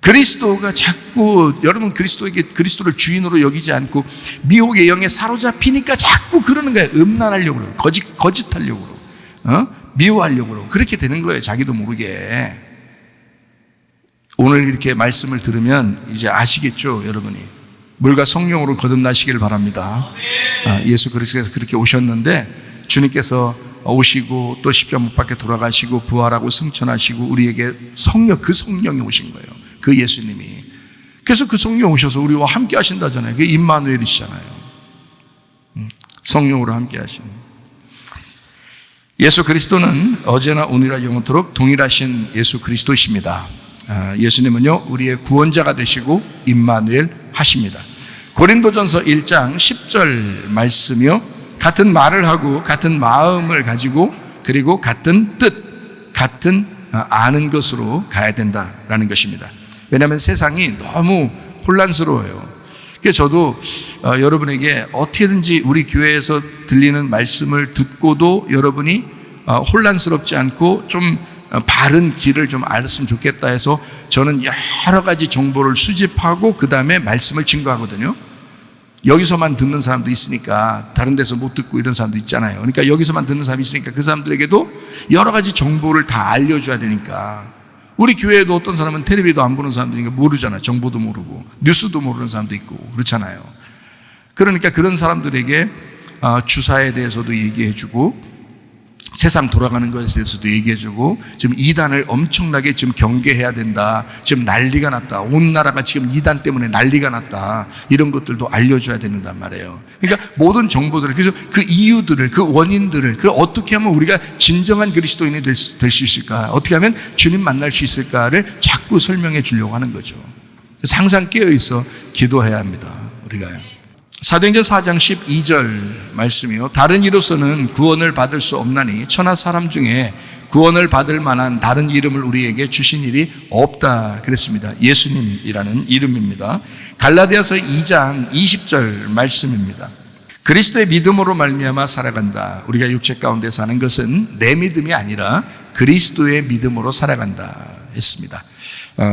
그리스도가 자꾸 여러분 그리스도를 주인으로 여기지 않고 미혹의 영에 사로잡히니까 자꾸 그러는 거예요. 음란하려고 그러고 거짓하려고 그러고 미워하려고 그러고 그렇게 되는 거예요. 자기도 모르게. 오늘 이렇게 말씀을 들으면 이제 아시겠죠, 여러분이. 물과 성령으로 거듭나시기를 바랍니다. 예수 그리스도께서 그렇게 오셨는데 주님께서 오시고 또 십자가 못 박혀 돌아가시고 부활하고 승천하시고 우리에게 그 성령이 오신 거예요. 그 예수님이. 그래서 그 성령 오셔서 우리와 함께 하신다잖아요. 그게 임마누엘이시잖아요. 성령으로 함께 하시는. 예수 그리스도는 어제나 오늘이나 영원토록 동일하신 예수 그리스도이십니다. 예수님은요 우리의 구원자가 되시고 임마누엘 하십니다. 고린도전서 1장 10절 말씀이요, 같은 말을 하고 같은 마음을 가지고 그리고 같은 뜻, 같은 아는 것으로 가야 된다라는 것입니다. 왜냐하면 세상이 너무 혼란스러워요. 그래서 저도 여러분에게 어떻게든지 우리 교회에서 들리는 말씀을 듣고도 여러분이 혼란스럽지 않고 좀 바른 길을 좀 알았으면 좋겠다 해서 저는 여러 가지 정보를 수집하고 그 다음에 말씀을 증거하거든요. 여기서만 듣는 사람도 있으니까 다른 데서 못 듣고 이런 사람도 있잖아요. 그러니까 여기서만 듣는 사람이 있으니까 그 사람들에게도 여러 가지 정보를 다 알려줘야 되니까. 우리 교회에도 어떤 사람은 텔레비도 안 보는 사람들이니까 모르잖아요. 정보도 모르고 뉴스도 모르는 사람도 있고 그렇잖아요. 그러니까 그런 사람들에게 주사에 대해서도 얘기해주고 세상 돌아가는 것에 대해서도 얘기해주고, 지금 이단을 엄청나게 지금 경계해야 된다, 지금 난리가 났다, 온 나라가 지금 이단 때문에 난리가 났다, 이런 것들도 알려줘야 된단 말이에요. 그러니까 모든 정보들을, 그래서 그 이유들을, 그 원인들을, 그걸 어떻게 하면 우리가 진정한 그리스도인이 될 수 있을까, 어떻게 하면 주님 만날 수 있을까를 자꾸 설명해 주려고 하는 거죠. 그래서 항상 깨어있어 기도해야 합니다, 우리가. 사도행전 4장 12절 말씀이요. 다른 이로서는 구원을 받을 수 없나니 천하 사람 중에 구원을 받을 만한 다른 이름을 우리에게 주신 일이 없다 그랬습니다. 예수님이라는 이름입니다. 갈라디아서 2장 20절 말씀입니다. 그리스도의 믿음으로 말미암아 살아간다. 우리가 육체 가운데 사는 것은 내 믿음이 아니라 그리스도의 믿음으로 살아간다 했습니다.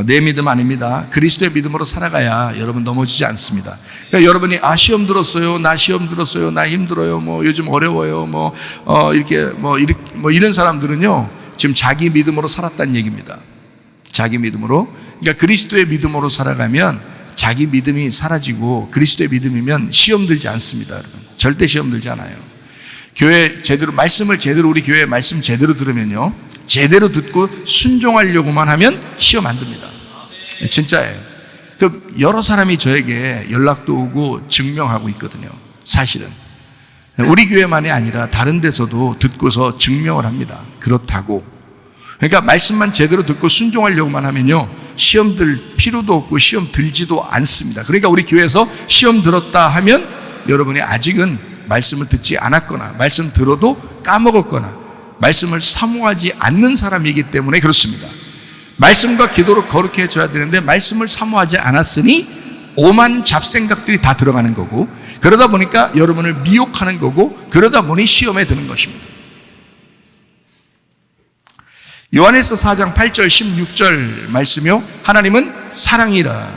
내 믿음 아닙니다. 그리스도의 믿음으로 살아가야 여러분 넘어지지 않습니다. 그러니까 여러분이 시험 들었어요. 나 시험 들었어요. 나 힘들어요. 요즘 어려워요. 이런 사람들은요, 지금 자기 믿음으로 살았다는 얘기입니다. 자기 믿음으로. 그러니까 그리스도의 믿음으로 살아가면 자기 믿음이 사라지고 그리스도의 믿음이면 시험 들지 않습니다. 여러분. 절대 시험 들지 않아요. 교회 제대로, 우리 교회 말씀 제대로 들으면요, 제대로 듣고 순종하려고만 하면 시험 안 듭니다. 진짜예요. 여러 사람이 저에게 연락도 오고 증명하고 있거든요. 사실은. 우리 교회만이 아니라 다른 데서도 듣고서 증명을 합니다. 그렇다고. 그러니까 말씀만 제대로 듣고 순종하려고만 하면요, 시험 들 필요도 없고 시험 들지도 않습니다. 그러니까 우리 교회에서 시험 들었다 하면 여러분이 아직은 말씀을 듣지 않았거나 말씀 들어도 까먹었거나 말씀을 사모하지 않는 사람이기 때문에 그렇습니다. 말씀과 기도로 거룩해져야 되는데 말씀을 사모하지 않았으니 오만 잡생각들이 다 들어가는 거고, 그러다 보니까 여러분을 미혹하는 거고, 그러다 보니 시험에 드는 것입니다. 요한일서 4장 8절 16절 말씀이요, 하나님은 사랑이라.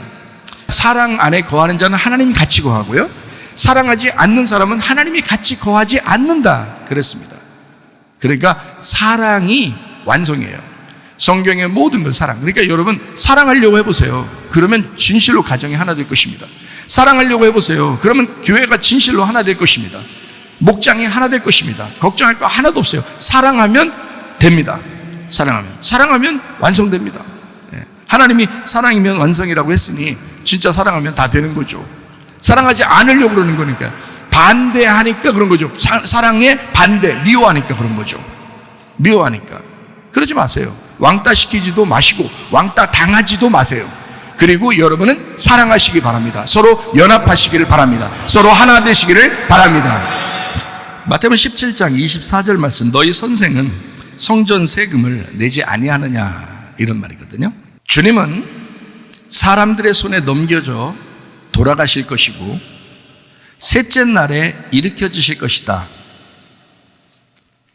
사랑 안에 거하는 자는 하나님이 같이 거하고요, 사랑하지 않는 사람은 하나님이 같이 거하지 않는다 그랬습니다. 그러니까 사랑이 완성이에요. 성경의 모든 건 사랑. 그러니까 여러분 사랑하려고 해보세요. 그러면 진실로 가정이 하나 될 것입니다. 사랑하려고 해보세요. 그러면 교회가 진실로 하나 될 것입니다. 목장이 하나 될 것입니다. 걱정할 거 하나도 없어요. 사랑하면 됩니다. 사랑하면 완성됩니다. 하나님이 사랑이면 완성이라고 했으니 진짜 사랑하면 다 되는 거죠. 사랑하지 않으려고 그러는 거니까, 반대하니까 그런 거죠. 사랑에 반대, 미워하니까 그런 거죠. 미워하니까. 그러지 마세요. 왕따 시키지도 마시고 왕따 당하지도 마세요. 그리고 여러분은 사랑하시기 바랍니다. 서로 연합하시기를 바랍니다. 서로 하나 되시기를 바랍니다. 마태복음 17장 24절 말씀, 너희 선생은 성전 세금을 내지 아니하느냐, 이런 말이거든요. 주님은 사람들의 손에 넘겨져 돌아가실 것이고 셋째 날에 일으켜 주실 것이다,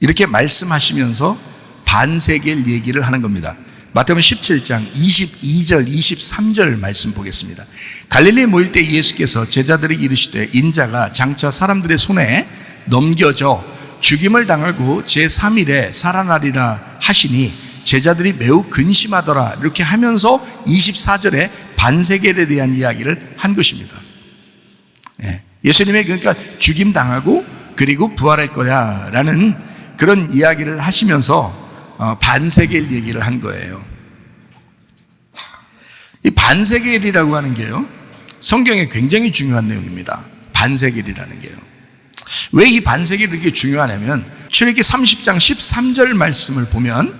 이렇게 말씀하시면서 반세계일 얘기를 하는 겁니다. 마태복음 17장 22절 23절 말씀 보겠습니다. 갈릴리에 모일 때 예수께서 제자들에게 이르시되 인자가 장차 사람들의 손에 넘겨져 죽임을 당하고 제3일에 살아나리라 하시니 제자들이 매우 근심하더라, 이렇게 하면서 24절에 반세계에 대한 이야기를 한 것입니다. 예수님이 그러니까 죽임 당하고 그리고 부활할 거야 라는 그런 이야기를 하시면서 반세계일 얘기를 한 거예요. 이 반세계일이라고 하는 게요, 성경에 굉장히 중요한 내용입니다. 반세계일이라는 게요. 왜 이 반세계일이 이렇게 중요하냐면, 출애굽기 30장 13절 말씀을 보면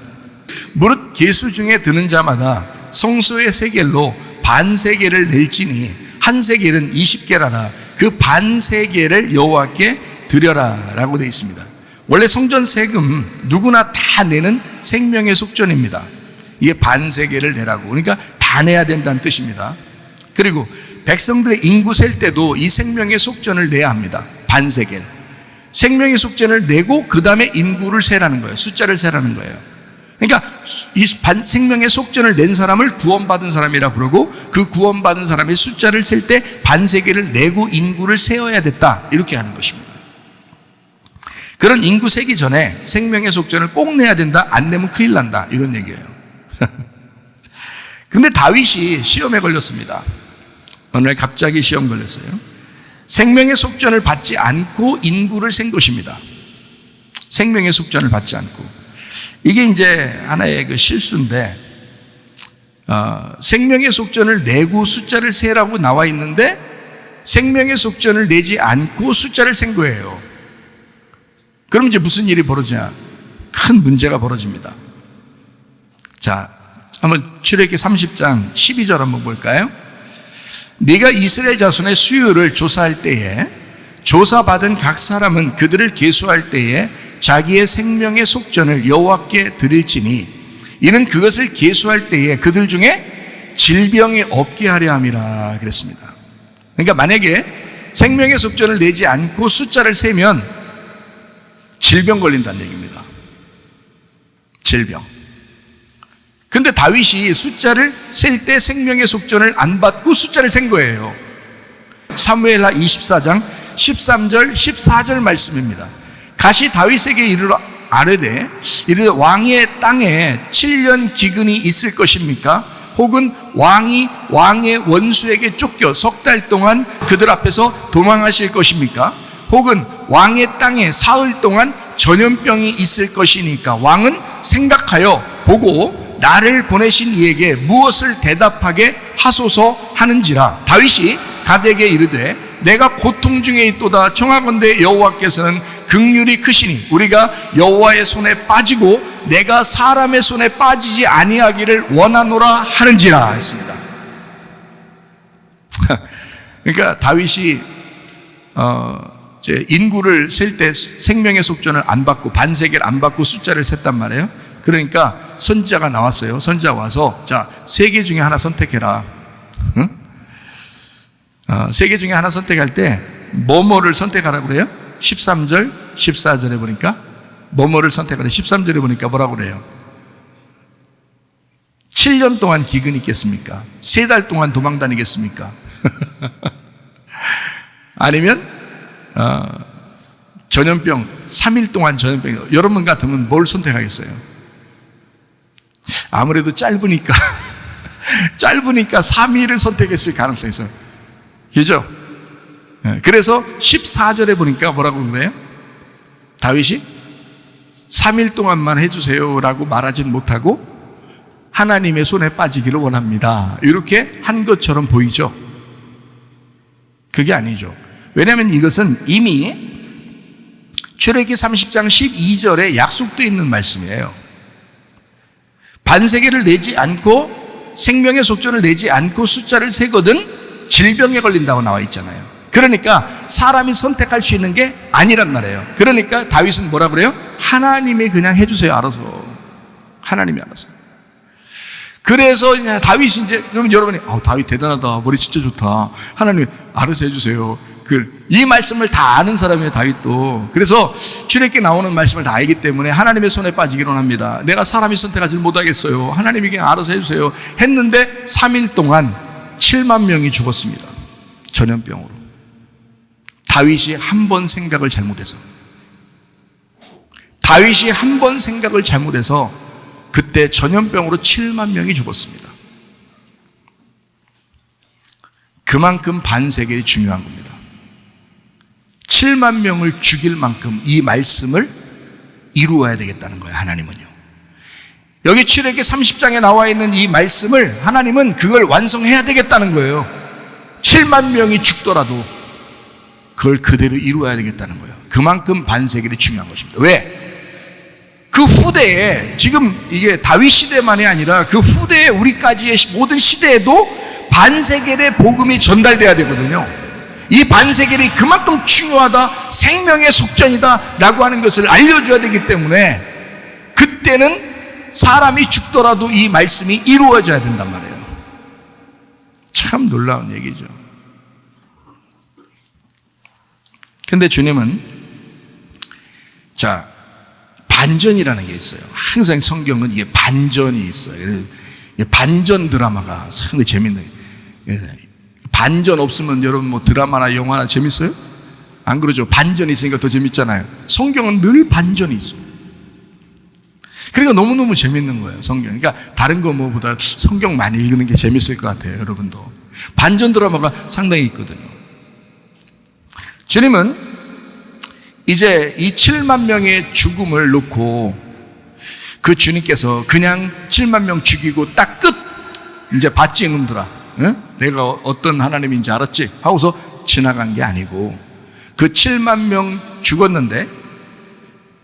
무릇 계수 중에 드는 자마다 성소의 세겔로 반세겔을 낼지니 한 세겔은 20게라라. 그 반세겔을 여호와께 드려라 라고 되어 있습니다. 원래 성전 세금 누구나 다 내는 생명의 속전입니다. 이게 반세겔을 내라고, 그러니까 다 내야 된다는 뜻입니다. 그리고 백성들의 인구 셀 때도 이 생명의 속전을 내야 합니다. 반세겔. 생명의 속전을 내고 그 다음에 인구를 세라는 거예요. 숫자를 세라는 거예요. 그러니까 이 생명의 속전을 낸 사람을 구원받은 사람이라 부르고, 그 구원받은 사람의 숫자를 셀 때 반세계를 내고 인구를 세어야 됐다, 이렇게 하는 것입니다. 그런 인구 세기 전에 생명의 속전을 꼭 내야 된다, 안 내면 큰일 난다, 이런 얘기예요. 그런데 다윗이 시험에 걸렸습니다. 어느 날 갑자기 시험 걸렸어요. 생명의 속전을 받지 않고 인구를 센 것입니다. 생명의 속전을 받지 않고. 이게 이제 하나의 그 실수인데, 생명의 속전을 내고 숫자를 세라고 나와 있는데 생명의 속전을 내지 않고 숫자를 센 거예요. 그럼 이제 무슨 일이 벌어지냐? 큰 문제가 벌어집니다. 자, 한번 출애굽기 30장 12절 한번 볼까요? 네가 이스라엘 자손의 수요를 조사할 때에 조사받은 각 사람은 그들을 계수할 때에 자기의 생명의 속전을 여호와께 드릴지니 이는 그것을 계수할 때에 그들 중에 질병이 없게 하려 함이라 그랬습니다. 그러니까 만약에 생명의 속전을 내지 않고 숫자를 세면 질병 걸린다는 얘기입니다. 질병. 근데 다윗이 숫자를 셀 때 생명의 속전을 안 받고 숫자를 센 거예요. 사무엘하 24장 13절 14절 말씀입니다. 가시 다윗에게 이르러 아뢰되 왕의 땅에 7년 기근이 있을 것입니까? 혹은 왕이 왕의 원수에게 쫓겨 석 달 동안 그들 앞에서 도망하실 것입니까? 혹은 왕의 땅에 사흘 동안 전염병이 있을 것이니까 왕은 생각하여 보고 나를 보내신 이에게 무엇을 대답하게 하소서 하는지라. 다윗이 갓에게 이르되 내가 고통 중에 있도다. 청하건대 여호와께서는 긍휼이 크시니 우리가 여호와의 손에 빠지고 내가 사람의 손에 빠지지 아니하기를 원하노라 하는지라 했습니다. 그러니까 다윗이 인구를 셀 때 생명의 속전을 안 받고 반세계를 안 받고 숫자를 셌단 말이에요. 그러니까 선지자가 나왔어요. 선지자가 와서 자, 세 개 중에 하나 선택해라. 응? 세 개 중에 하나 선택할 때 뭐뭐를 선택하라고 그래요? 13절, 14절에 보니까 뭐뭐를 선택하래. 13절에 보니까 뭐라고 그래요? 7년 동안 기근이 있겠습니까? 3달 동안 도망 다니겠습니까? 아니면 전염병 3일 동안 전염병. 여러분 같으면 뭘 선택하겠어요? 아무래도 짧으니까 3일을 선택했을 가능성이 있어요. 그죠? 그래서 14절에 보니까 뭐라고 그래요? 다윗이 3일 동안만 해주세요 라고 말하진 못하고 하나님의 손에 빠지기를 원합니다. 이렇게 한 것처럼 보이죠? 그게 아니죠. 왜냐하면 이것은 이미 출애굽기 30장 12절에 약속되어 있는 말씀이에요. 반세계를 내지 않고 생명의 속전을 내지 않고 숫자를 세거든 질병에 걸린다고 나와 있잖아요. 그러니까 사람이 선택할 수 있는 게 아니란 말이에요. 그러니까 다윗은 뭐라 그래요? 하나님이 그냥 해주세요. 알아서. 하나님이 알아서. 그래서 다윗이 이제, 그럼 여러분이 다윗 대단하다. 머리 진짜 좋다. 하나님 알아서 해주세요. 이 말씀을 다 아는 사람이에요, 다윗도. 그래서 출애굽기에 나오는 말씀을 다 알기 때문에 하나님의 손에 빠지기로 합니다. 내가 사람이 선택하지 못하겠어요. 하나님이 그냥 알아서 해주세요. 했는데 3일 동안 7만 명이 죽었습니다. 전염병으로. 다윗이 한 번 생각을 잘못해서. 다윗이 한 번 생각을 잘못해서 그때 전염병으로 7만 명이 죽었습니다. 그만큼 반세계가 중요한 겁니다. 7만 명을 죽일 만큼 이 말씀을 이루어야 되겠다는 거예요, 하나님은요. 여기 출애굽기 30장에 나와 있는 이 말씀을 하나님은 그걸 완성해야 되겠다는 거예요. 7만 명이 죽더라도 그걸 그대로 이루어야 되겠다는 거예요. 그만큼 반세계가 중요한 것입니다. 왜? 그 후대에, 지금 이게 다윗 시대만이 아니라 그 후대에 우리까지의 모든 시대에도 반세겔의 복음이 전달돼야 되거든요. 이 반세겔이 그만큼 중요하다, 생명의 속전이다 라고 하는 것을 알려줘야 되기 때문에 그때는 사람이 죽더라도 이 말씀이 이루어져야 된단 말이에요. 참 놀라운 얘기죠. 근데 주님은 반전이라는 게 있어요. 항상 성경은 이게 반전이 있어요. 반전 드라마가 상당히 재밌는. 반전 없으면 여러분 드라마나 영화나 재밌어요? 안 그러죠? 반전이 있으니까 더 재밌잖아요. 성경은 늘 반전이 있어요. 그러니까 너무너무 재밌는 거예요, 성경. 그러니까 다른 거 뭐보다 성경 많이 읽는 게 재밌을 것 같아요, 여러분도. 반전 드라마가 상당히 있거든요. 주님은 이제 이 7만 명의 죽음을 놓고 그 주님께서 그냥 7만 명 죽이고 딱 끝! 이제 봤지, 이놈들아. 응? 내가 어떤 하나님인지 알았지? 하고서 지나간 게 아니고 그 7만 명 죽었는데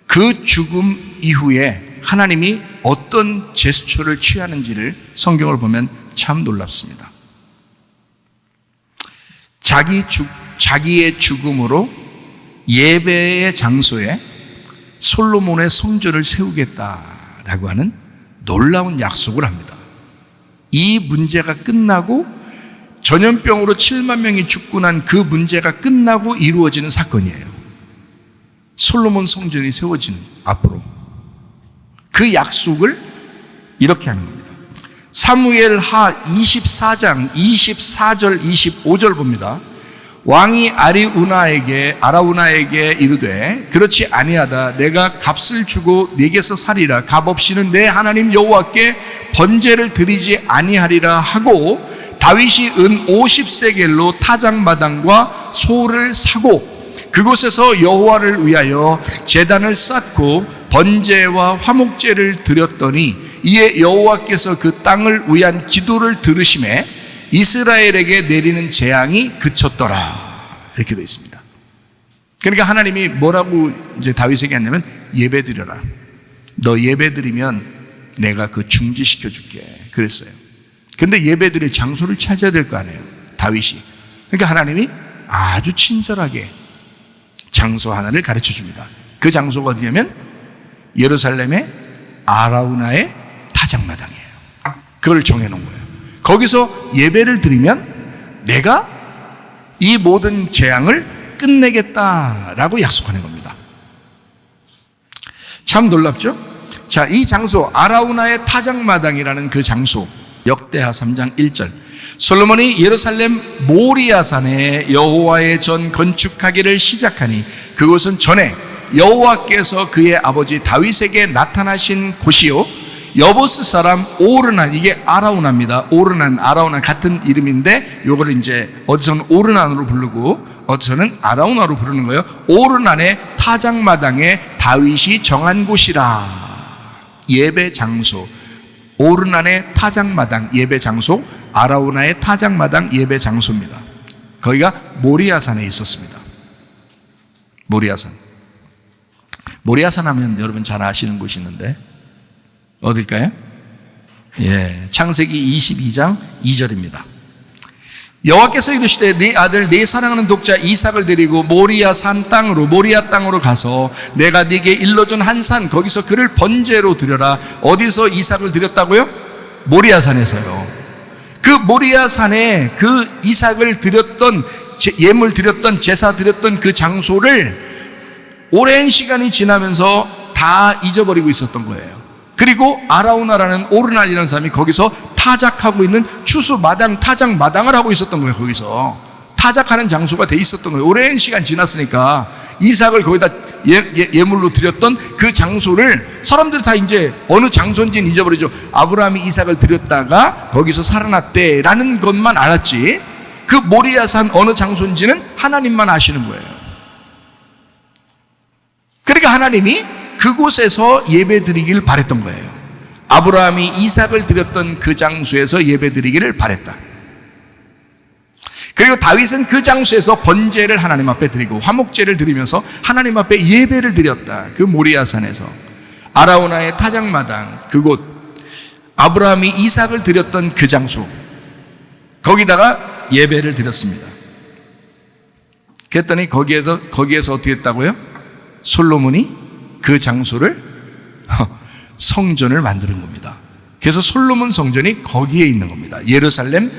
그 죽음 이후에 하나님이 어떤 제스처를 취하는지를 성경을 보면 참 놀랍습니다. 자기의 죽음으로 예배의 장소에 솔로몬의 성전을 세우겠다라고 하는 놀라운 약속을 합니다. 이 문제가 끝나고 전염병으로 7만 명이 죽고 난 그 문제가 끝나고 이루어지는 사건이에요. 솔로몬 성전이 세워지는 앞으로 그 약속을 이렇게 하는 겁니다. 사무엘하 24장 24절 25절 봅니다. 왕이 아라우나에게 이르되 그렇지 아니하다. 내가 값을 주고 네게서 살리라. 값 없이는 내 하나님 여호와께 번제를 드리지 아니하리라 하고 다윗이 은 50세겔로 타작마당과 소를 사고 그곳에서 여호와를 위하여 제단을 쌓고 번제와 화목제를 드렸더니 이에 여호와께서 그 땅을 위한 기도를 들으심에 이스라엘에게 내리는 재앙이 그쳤더라. 이렇게 되어 있습니다. 그러니까 하나님이 뭐라고 이제 다윗에게 했냐면 예배드려라. 너 예배드리면 내가 그 중지시켜 줄게. 그랬어요. 그런데 예배드릴 장소를 찾아야 될 거 아니에요. 다윗이. 그러니까 하나님이 아주 친절하게 장소 하나를 가르쳐 줍니다. 그 장소가 어디냐면 예루살렘의 아라우나의 타작마당이에요. 그걸 정해놓은 거예요. 거기서 예배를 드리면 내가 이 모든 재앙을 끝내겠다라고 약속하는 겁니다. 참 놀랍죠? 자, 이 장소 아라우나의 타작마당이라는 그 장소 역대하 3장 1절 솔로몬이 예루살렘 모리아산에 여호와의 전 건축하기를 시작하니 그곳은 전에 여호와께서 그의 아버지 다윗에게 나타나신 곳이요 여보스 사람 오르난, 이게 아라우나입니다. 아라우나 같은 이름인데 요거를 이제 어디서는 오르난으로 부르고 어디서는 아라우나로 부르는 거예요. 오르난의 타작마당에 다윗이 정한 곳이라. 예배 장소 오르난의 타작마당 예배 장소, 아라우나의 타작마당 예배 장소입니다. 거기가 모리아산에 있었습니다. 모리아산 하면 여러분 잘 아시는 곳이 있는데 어딜까요? 예, 창세기 22장 2절입니다. 여호와께서 이르시되 네 아들 네 사랑하는 독자 이삭을 데리고 모리아 땅으로 가서 내가 네게 일러준 한 산 거기서 그를 번제로 드려라. 어디서 이삭을 드렸다고요? 모리아산에서요. 그 모리아산에 그 이삭을 드렸던 예물 드렸던 제사 드렸던 그 장소를 오랜 시간이 지나면서 다 잊어버리고 있었던 거예요. 그리고 아라우나라는 오르난이라는 사람이 거기서 타작하고 있는 타작 마당을 하고 있었던 거예요. 거기서 타작하는 장소가 돼 있었던 거예요. 오랜 시간 지났으니까 이삭을 거기다 예물로 드렸던 그 장소를 사람들이 다 이제 어느 장소인지는 잊어버리죠. 아브라함이 이삭을 드렸다가 거기서 살아났대라는 것만 알았지 그 모리아산 어느 장소인지는 하나님만 아시는 거예요. 그러니까 하나님이 그곳에서 예배드리기를 바랬던 거예요. 아브라함이 이삭을 드렸던 그 장소에서 예배드리기를 바랬다. 그리고 다윗은 그 장소에서 번제를 하나님 앞에 드리고 화목제를 드리면서 하나님 앞에 예배를 드렸다. 그 모리아산에서 아라우나의 타작마당 그곳 아브라함이 이삭을 드렸던 그 장소 거기다가 예배를 드렸습니다. 그랬더니 거기에서 어떻게 했다고요? 솔로몬이 그 장소를 성전을 만드는 겁니다. 그래서 솔로몬 성전이 거기에 있는 겁니다. 예루살렘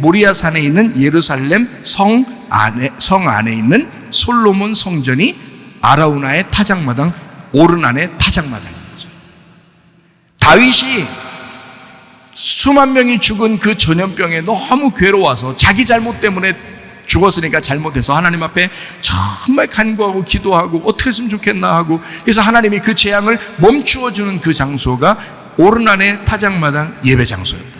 모리아산에 있는 예루살렘 성 안에 있는 솔로몬 성전이 아라우나의 타작마당 오르난의 타작마당인 거죠. 다윗이 수만 명이 죽은 그 전염병에 너무 괴로워서 자기 잘못 때문에 죽었으니까 잘못해서 하나님 앞에 정말 간구하고 기도하고 어떻게 했으면 좋겠나 하고 그래서 하나님이 그 재앙을 멈추어주는 그 장소가 오르난의 타작마당 예배 장소였다.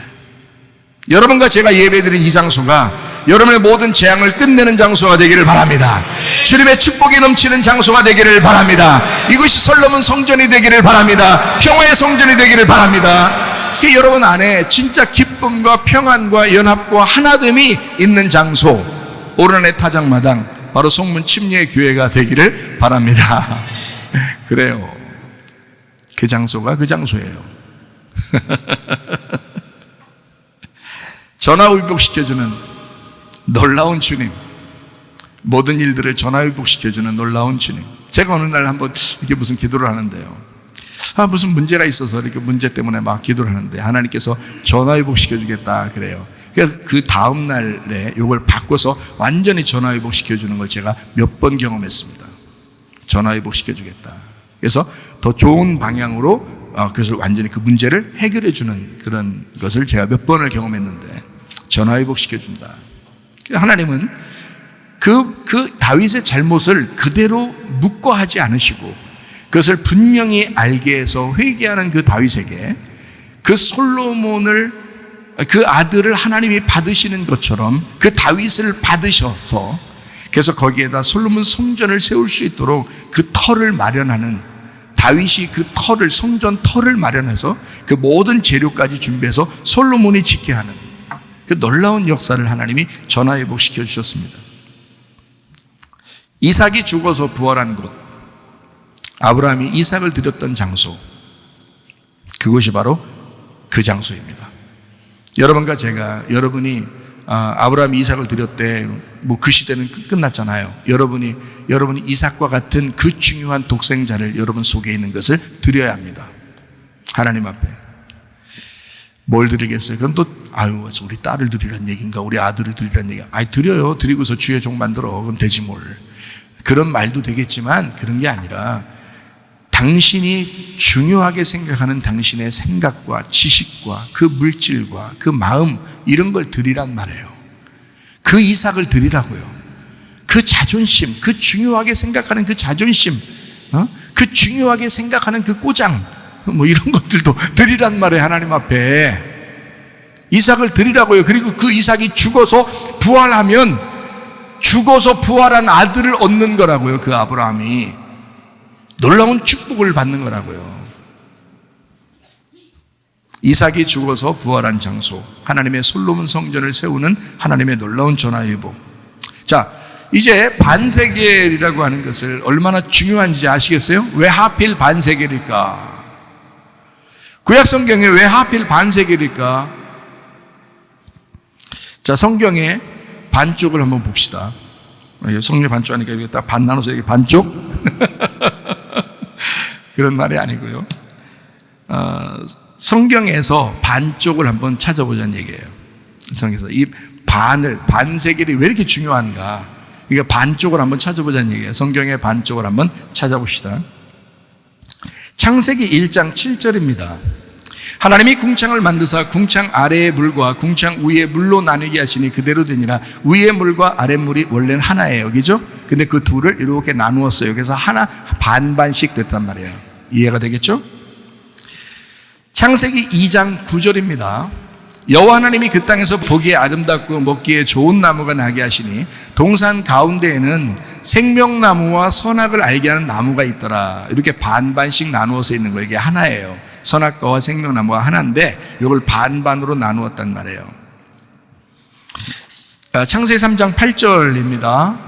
여러분과 제가 예배드린 이 장소가 여러분의 모든 재앙을 끝내는 장소가 되기를 바랍니다. 주님의 축복이 넘치는 장소가 되기를 바랍니다. 이것이 솔로몬 성전이 되기를 바랍니다. 평화의 성전이 되기를 바랍니다. 그 여러분 안에 진짜 기쁨과 평안과 연합과 하나됨이 있는 장소 오르난의 타작마당 바로 송문 침례의 교회가 되기를 바랍니다. 그래요. 그 장소가 그 장소예요. 전화위복시켜주는 놀라운 주님, 모든 일들을 전화위복시켜주는 놀라운 주님. 제가 어느 날 한번 이렇게 무슨 기도를 하는데요, 무슨 문제가 있어서 이렇게 문제 때문에 막 기도를 하는데 하나님께서 전화위복시켜주겠다 그래요. 그 다음 날에 이걸 바꿔서 완전히 전화위복시켜주는 걸 제가 몇 번 경험했습니다. 전화위복시켜주겠다. 그래서 더 좋은 방향으로 그것을 완전히 그 문제를 해결해주는 그런 것을 제가 몇 번을 경험했는데, 전화위복시켜준다. 하나님은 그 다윗의 잘못을 그대로 묵과하지 않으시고 그것을 분명히 알게 해서 회개하는 그 다윗에게 그 솔로몬을, 그 아들을 하나님이 받으시는 것처럼 그 다윗을 받으셔서 그래서 거기에다 솔로몬 성전을 세울 수 있도록 그 터를 마련하는, 다윗이 그 터를, 성전 터를 마련해서 그 모든 재료까지 준비해서 솔로몬이 짓게 하는 그 놀라운 역사를 하나님이 전화위복시켜 주셨습니다. 이삭이 죽어서 부활한 곳, 아브라함이 이삭을 드렸던 장소, 그곳이 바로 그 장소입니다. 여러분과 제가, 여러분이 아브라함이 이삭을 드렸대, 그 시대는 끝났잖아요. 여러분이 이삭과 같은 그 중요한 독생자를 여러분 속에 있는 것을 드려야 합니다. 하나님 앞에. 뭘 드리겠어요? 그럼 또 우리 딸을 드리란 얘기인가, 우리 아들을 드리란 얘기인가? 드려요. 드리고서 주의 종 만들어. 그럼 되지 뭘. 그런 말도 되겠지만 그런 게 아니라 당신이 중요하게 생각하는 당신의 생각과 지식과 그 물질과 그 마음, 이런 걸 드리란 말이에요. 그 이삭을 드리라고요. 그 자존심, 그 중요하게 생각하는 그 자존심, 그 중요하게 생각하는 그 꼬장, 이런 것들도 드리란 말이에요. 하나님 앞에 이삭을 드리라고요. 그리고 그 이삭이 죽어서 부활하면 죽어서 부활한 아들을 얻는 거라고요. 그 아브라함이 놀라운 축복을 받는 거라고요. 이삭이 죽어서 부활한 장소, 하나님의 솔로몬 성전을 세우는 하나님의 놀라운 전화위복. 자, 이제 반세겔이라고 하는 것을 얼마나 중요한지 아시겠어요? 왜 하필 반세겔일까? 구약 성경에 왜 하필 반세겔일까? 자, 성경의 반쪽을 한번 봅시다. 성경 반쪽 하니까 이렇게 딱 반 나눠서 이렇게 반쪽? 그런 말이 아니고요. 성경에서 반쪽을 한번 찾아보자는 얘기예요. 성경에서 이 반세겔이 왜 이렇게 중요한가? 그러니까 반쪽을 한번 찾아보자는 얘기예요. 성경의 반쪽을 한번 찾아봅시다. 창세기 1장 7절입니다. 하나님이 궁창을 만드사 궁창 아래의 물과 궁창 위의 물로 나누게 하시니 그대로 되니라. 위의 물과 아래 물이 원래는 하나예요. 그죠? 근데 그 둘을 이렇게 나누었어요. 그래서 하나 반반씩 됐단 말이에요. 이해가 되겠죠? 창세기 2장 9절입니다. 여호와 하나님이 그 땅에서 보기에 아름답고 먹기에 좋은 나무가 나게 하시니 동산 가운데에는 생명나무와 선악을 알게 하는 나무가 있더라. 이렇게 반반씩 나누어서 있는 거예요. 이게 하나예요. 선악과와 생명나무가 하나인데 이걸 반반으로 나누었단 말이에요. 창세기 3장 8절입니다.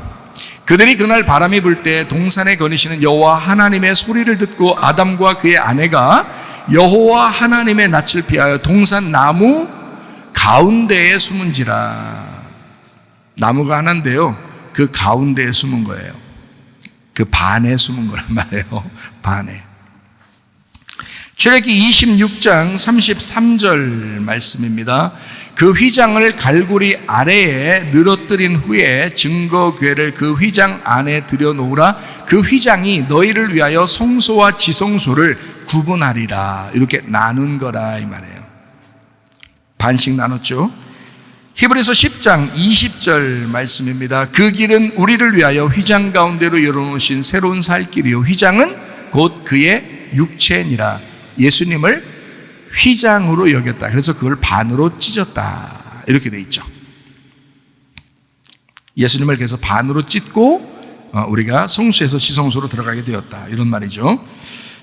그들이 그날 바람이 불 때 동산에 거니시는 여호와 하나님의 소리를 듣고 아담과 그의 아내가 여호와 하나님의 낯을 피하여 동산 나무 가운데에 숨은지라. 나무가 하나인데요, 그 가운데에 숨은 거예요. 그 반에 숨은 거란 말이에요. 반에. 출애굽기 26장 33절 말씀입니다. 그 휘장을 갈고리 아래에 늘어뜨린 후에 증거궤를 그 휘장 안에 들여놓으라. 그 휘장이 너희를 위하여 성소와 지성소를 구분하리라. 이렇게 나눈 거라 이 말이에요. 반씩 나눴죠. 히브리서 10장 20절 말씀입니다. 그 길은 우리를 위하여 휘장 가운데로 열어놓으신 새로운 살 길이요 휘장은 곧 그의 육체니라. 예수님을 휘장으로 여겼다. 그래서 그걸 반으로 찢었다. 이렇게 돼 있죠. 예수님을 그래서 반으로 찢고 우리가 성소에서 지성소로 들어가게 되었다. 이런 말이죠.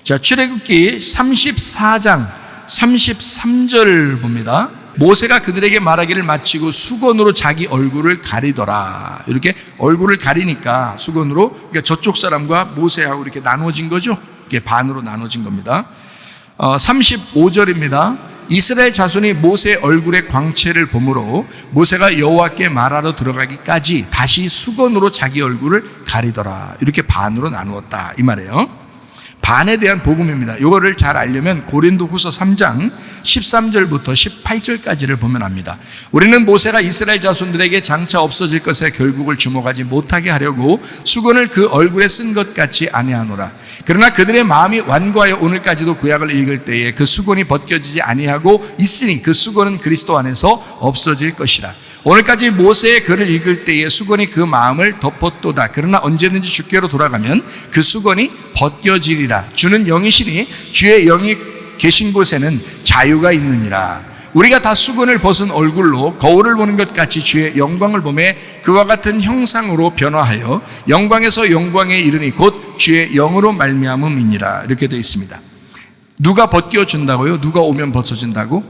자, 출애굽기 34장 33절 봅니다. 모세가 그들에게 말하기를 마치고 수건으로 자기 얼굴을 가리더라. 이렇게 얼굴을 가리니까 수건으로, 그러니까 저쪽 사람과 모세하고 이렇게 나눠진 거죠. 이게 반으로 나눠진 겁니다. 35절입니다. 이스라엘 자손이 모세 얼굴의 광채를 보므로 모세가 여호와께 말하러 들어가기까지 다시 수건으로 자기 얼굴을 가리더라. 이렇게 반으로 나누었다 이 말이에요. 반에 대한 복음입니다. 이거를 잘 알려면 고린도후서 3장 13절부터 18절까지를 보면 압니다. 우리는 모세가 이스라엘 자손들에게 장차 없어질 것에 결국을 주목하지 못하게 하려고 수건을 그 얼굴에 쓴 것 같이 아니하노라. 그러나 그들의 마음이 완고하여 오늘까지도 구약을 읽을 때에 그 수건이 벗겨지지 아니하고 있으니 그 수건은 그리스도 안에서 없어질 것이라. 오늘까지 모세의 글을 읽을 때에 수건이 그 마음을 덮었도다. 그러나 언제든지 주께로 돌아가면 그 수건이 벗겨지리라. 주는 영이시니 주의 영이 계신 곳에는 자유가 있느니라. 우리가 다 수건을 벗은 얼굴로 거울을 보는 것 같이 주의 영광을 보매 그와 같은 형상으로 변화하여 영광에서 영광에 이르니 곧 주의 영으로 말미암음이니라. 이렇게 되어 있습니다. 누가 벗겨준다고요? 누가 오면 벗어진다고?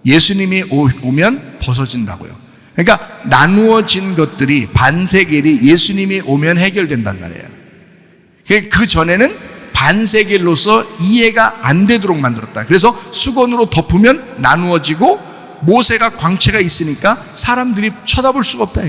예수님이 오면 벗어진다고요. 그러니까 나누어진 것들이 반세겔이 예수님이 오면 해결된단 말이에요. 그 전에는 반세겔로서 이해가 안 되도록 만들었다. 그래서 수건으로 덮으면 나누어지고 모세가 광채가 있으니까 사람들이 쳐다볼 수가 없다.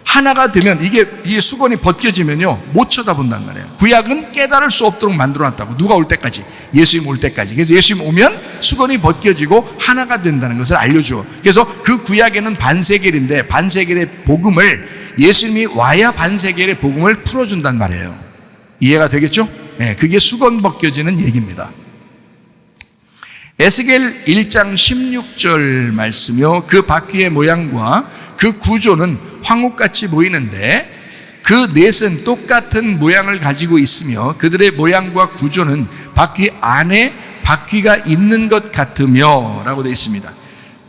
하나가 되면 이게 수건이 벗겨지면요 못 쳐다본단 말이에요. 구약은 깨달을 수 없도록 만들어놨다고. 누가 올 때까지? 예수님 올 때까지. 그래서 예수님 오면 수건이 벗겨지고 하나가 된다는 것을 알려줘. 그래서 그 구약에는 반세겔인데 반세겔의 복음을 예수님이 와야 반세겔의 복음을 풀어준단 말이에요. 이해가 되겠죠? 네, 그게 수건 벗겨지는 얘기입니다. 에스겔 1장 16절 말씀이요. 그 바퀴의 모양과 그 구조는 황옥같이 보이는데 그 넷은 똑같은 모양을 가지고 있으며 그들의 모양과 구조는 바퀴 안에 바퀴가 있는 것 같으며 라고 되어 있습니다.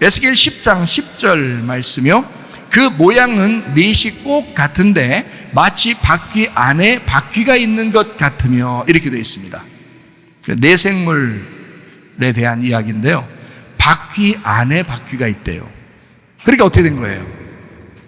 에스겔 10장 10절 말씀이요. 그 모양은 넷이 꼭 같은데 마치 바퀴 안에 바퀴가 있는 것 같으며 이렇게 되어 있습니다. 네 생물에 대한 이야기인데요. 바퀴 안에 바퀴가 있대요. 그러니까 어떻게 된 거예요?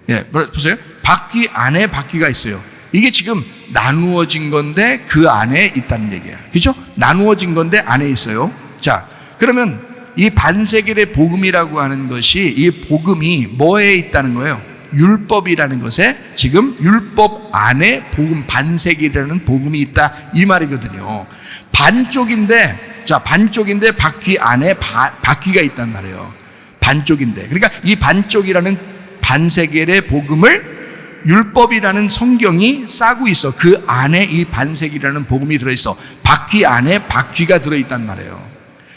예, 보세요. 바퀴 안에 바퀴가 있어요. 이게 지금 나누어진 건데 그 안에 있다는 얘기야. 그죠? 나누어진 건데 안에 있어요. 자, 그러면 이 반세겔의 복음이라고 하는 것이 이 복음이 뭐에 있다는 거예요? 율법이라는 것에 지금 율법 안에 복음, 반세겔이라는 복음이 있다 이 말이거든요. 반쪽인데 바퀴 안에 바퀴가 있단 말이에요. 반쪽인데. 그러니까 이 반쪽이라는 반세겔의 복음을 율법이라는 성경이 싸고 있어. 그 안에 이 반세겔이라는 복음이 들어있어. 바퀴 안에 바퀴가 들어있단 말이에요.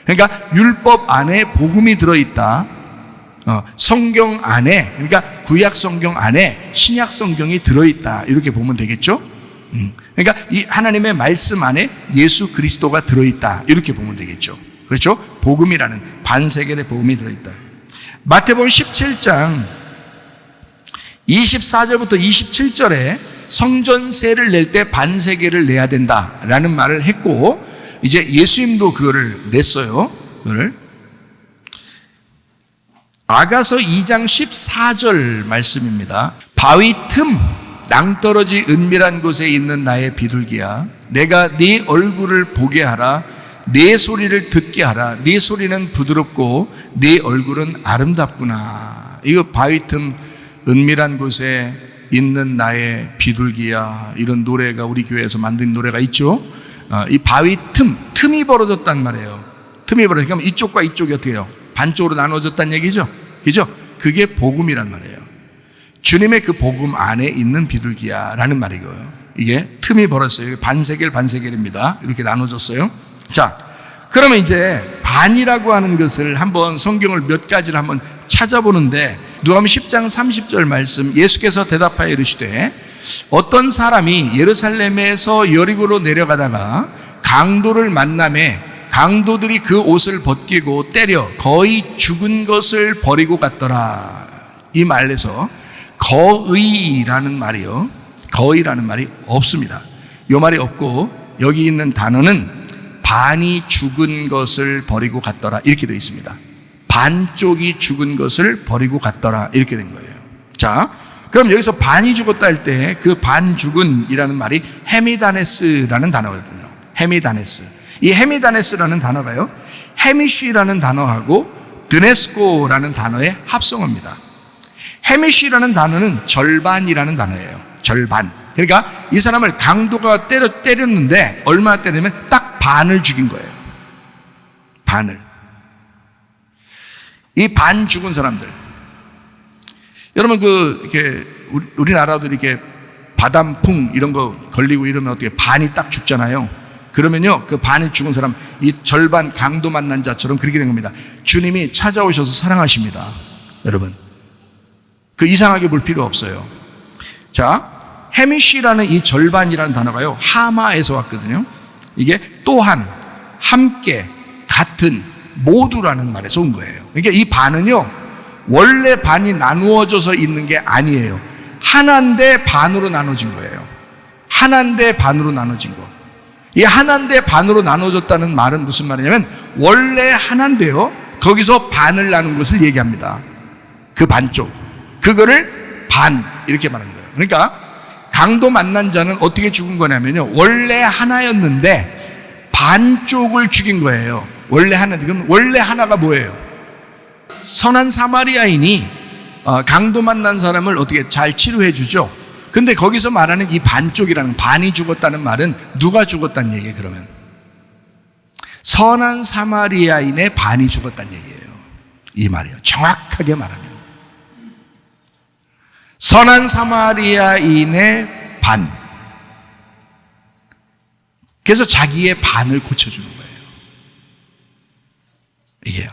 그러니까 율법 안에 복음이 들어있다. 성경 안에, 그러니까 구약 성경 안에 신약 성경이 들어있다. 이렇게 보면 되겠죠? 그러니까 이 하나님의 말씀 안에 예수 그리스도가 들어있다. 이렇게 보면 되겠죠. 그렇죠? 복음이라는 반세겔의 복음이 들어있다. 마태복음 17장 24절부터 27절에 성전세를 낼 때 반세겔을 내야 된다라는 말을 했고, 이제 예수님도 그거를 냈어요. 그거를. 아가서 2장 14절 말씀입니다. 바위 틈 낭떠러지 은밀한 곳에 있는 나의 비둘기야, 내가 네 얼굴을 보게 하라. 네 소리를 듣게 하라. 네 소리는 부드럽고 네 얼굴은 아름답구나. 이거 바위 틈 은밀한 곳에 있는 나의 비둘기야, 이런 노래가 우리 교회에서 만든 노래가 있죠. 이 바위 틈이 벌어졌단 말이에요. 틈이 벌어졌으면 그럼 이쪽과 이쪽이 어떻게 해요? 반쪽으로 나눠졌다는 얘기죠. 그죠? 그게 복음이란 말이에요. 주님의 그 복음 안에 있는 비둘기야 라는 말이고요. 이게 틈이 벌었어요. 반세겔입니다. 이렇게 나눠졌어요. 자, 그러면 이제 반이라고 하는 것을 한번 성경을 몇 가지를 한번 찾아보는데, 누가복음 10장 30절 말씀, 예수께서 대답하여 이르시되 어떤 사람이 예루살렘에서 여리고로 내려가다가 강도를 만나매 강도들이 그 옷을 벗기고 때려 거의 죽은 것을 버리고 갔더라. 이 말에서 거의라는 말이요, 거의라는 말이 없습니다. 이 말이 없고 여기 있는 단어는 반이 죽은 것을 버리고 갔더라 이렇게 되어 있습니다. 반쪽이 죽은 것을 버리고 갔더라 이렇게 된 거예요. 자, 그럼 여기서 반이 죽었다 할 때 그 반 죽은이라는 말이 헤미다네스라는 단어거든요. 헤미다네스. 이 헤미다네스라는 단어가요, 헤미쉬라는 단어하고 드네스코라는 단어의 합성어입니다. 헤미쉬라는 단어는 절반이라는 단어예요. 절반. 그러니까 이 사람을 강도가 때렸는데 얼마나 때리면 딱 반을 죽인 거예요. 반을. 이 반 죽은 사람들. 여러분 이렇게 우리나라도 이렇게 바람풍 이런 거 걸리고 이러면 어떻게 반이 딱 죽잖아요. 그러면요, 그 반이 죽은 사람, 이 절반 강도 만난 자처럼 그렇게 된 겁니다. 주님이 찾아오셔서 사랑하십니다. 여러분. 그 이상하게 볼 필요 없어요. 자, 헤미쉬라는 이 절반이라는 단어가요, 하마에서 왔거든요. 이게 또한, 함께, 같은, 모두라는 말에서 온 거예요. 그러니까 이 반은요, 원래 반이 나누어져서 있는 게 아니에요. 하나인데 반으로 나눠진 거예요. 하나인데 반으로 나눠진 거. 이 하나인데 반으로 나눠졌다는 말은 무슨 말이냐면, 원래 하나인데요, 거기서 반을 나눈 것을 얘기합니다. 그 반쪽. 그거를 반, 이렇게 말하는 거예요. 그러니까, 강도 만난 자는 어떻게 죽은 거냐면요, 원래 하나였는데, 반쪽을 죽인 거예요. 원래 하나. 그럼 원래 하나가 뭐예요? 선한 사마리아인이 강도 만난 사람을 어떻게 잘 치료해 주죠. 근데 거기서 말하는 이 반쪽이라는, 반이 죽었다는 말은 누가 죽었다는 얘기예요, 그러면? 선한 사마리아인의 반이 죽었다는 얘기예요. 이 말이에요. 정확하게 말하면. 선한 사마리아인의 반. 그래서 자기의 반을 고쳐주는 거예요. 이게요.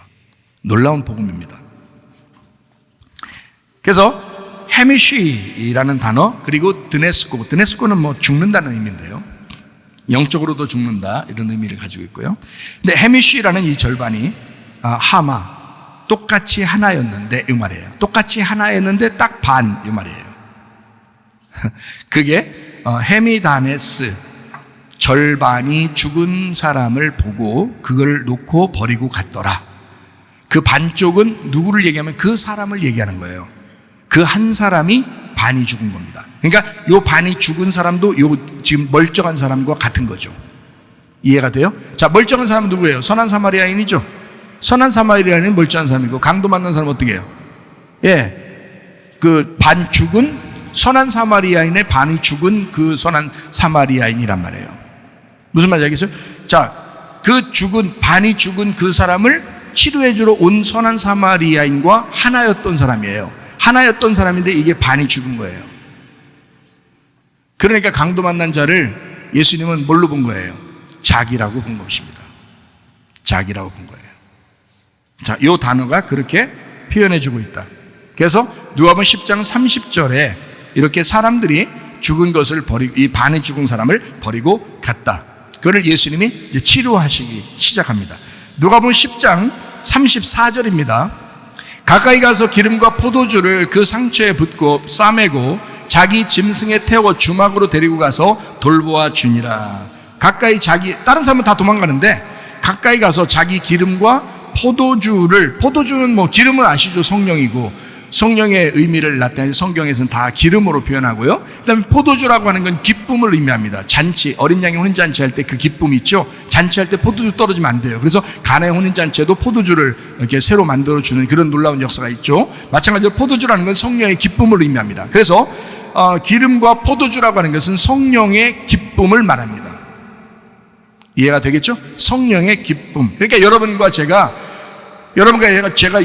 놀라운 복음입니다. 그래서 헤미쉬라는 단어, 그리고 드네스코는 뭐 죽는다는 의미인데요. 영적으로도 죽는다, 이런 의미를 가지고 있고요. 근데 헤미쉬라는 이 절반이 하마, 똑같이 하나였는데 이 말이에요. 똑같이 하나였는데 딱 반, 이 말이에요. 그게 헤미다네스, 절반이 죽은 사람을 보고 그걸 놓고 버리고 갔더라. 그 반쪽은 누구를 얘기하면 그 사람을 얘기하는 거예요. 그 한 사람이 반이 죽은 겁니다. 그러니까 요 반이 죽은 사람도 요 지금 멀쩡한 사람과 같은 거죠. 이해가 돼요? 자, 멀쩡한 사람은 누구예요? 선한 사마리아인이죠. 선한 사마리아인은 멀쩡한 사람이고, 강도 만난 사람은 어떻게 해요? 예, 그 반 죽은 선한 사마리아인의 반이 죽은 그 선한 사마리아인이란 말이에요. 무슨 말인지 알겠어요? 자, 그 반이 죽은 그 사람을 치료해주러 온 선한 사마리아인과 하나였던 사람이에요. 하나였던 사람인데 이게 반이 죽은 거예요. 그러니까 강도 만난 자를 예수님은 뭘로 본 거예요? 자기라고 본 것입니다. 자기라고 본 거예요. 자, 이 단어가 그렇게 표현해주고 있다. 그래서 누가복음 10장 30절에 이렇게 사람들이 죽은 것을 버리고, 이 반이 죽은 사람을 버리고 갔다. 그걸 예수님이 이제 치료하시기 시작합니다. 누가복음 10장 34절입니다. 가까이 가서 기름과 포도주를 그 상처에 붓고 싸매고 자기 짐승에 태워 주막으로 데리고 가서 돌보아 주니라. 가까이 다른 사람은 다 도망가는데 가까이 가서 자기 기름과 포도주는 뭐 기름은 아시죠? 성령이고, 성령의 의미를 나타내는 성경에서는 다 기름으로 표현하고요. 그다음에 포도주라고 하는 건 기쁨을 의미합니다. 잔치, 어린 양의 혼인잔치 할 때 그 기쁨 있죠? 잔치할 때 포도주 떨어지면 안 돼요. 그래서 가나의 혼인잔치에도 포도주를 이렇게 새로 만들어주는 그런 놀라운 역사가 있죠. 마찬가지로 포도주라는 건 성령의 기쁨을 의미합니다. 그래서 기름과 포도주라고 하는 것은 성령의 기쁨을 말합니다. 이해가 되겠죠? 성령의 기쁨. 그러니까 여러분과 제가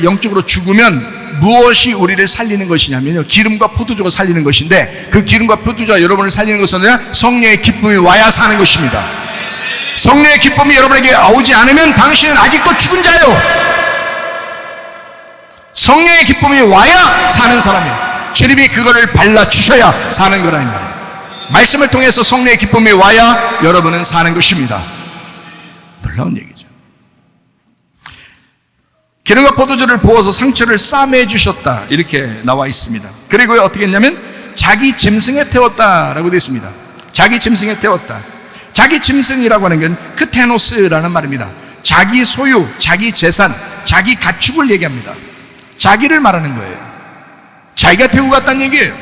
영적으로 죽으면 무엇이 우리를 살리는 것이냐면요, 기름과 포도주가 살리는 것인데, 그 기름과 포도주가 여러분을 살리는 것은 성령의 기쁨이 와야 사는 것입니다. 성령의 기쁨이 여러분에게 오지 않으면 당신은 아직도 죽은 자예요. 성령의 기쁨이 와야 사는 사람이에요. 주님이 그거를 발라주셔야 사는 거라 이 말이에요. 말씀을 통해서 성령의 기쁨이 와야 여러분은 사는 것입니다. 놀라운 얘기죠. 기름과 포도주를 부어서 상처를 싸매 주셨다, 이렇게 나와 있습니다. 그리고 어떻게 했냐면 자기 짐승에 태웠다라고 되어 있습니다. 자기 짐승에 태웠다. 자기 짐승이라고 하는 건 크테노스라는 말입니다. 자기 소유, 자기 재산, 자기 가축을 얘기합니다. 자기를 말하는 거예요. 자기가 태우고 갔다는 얘기예요.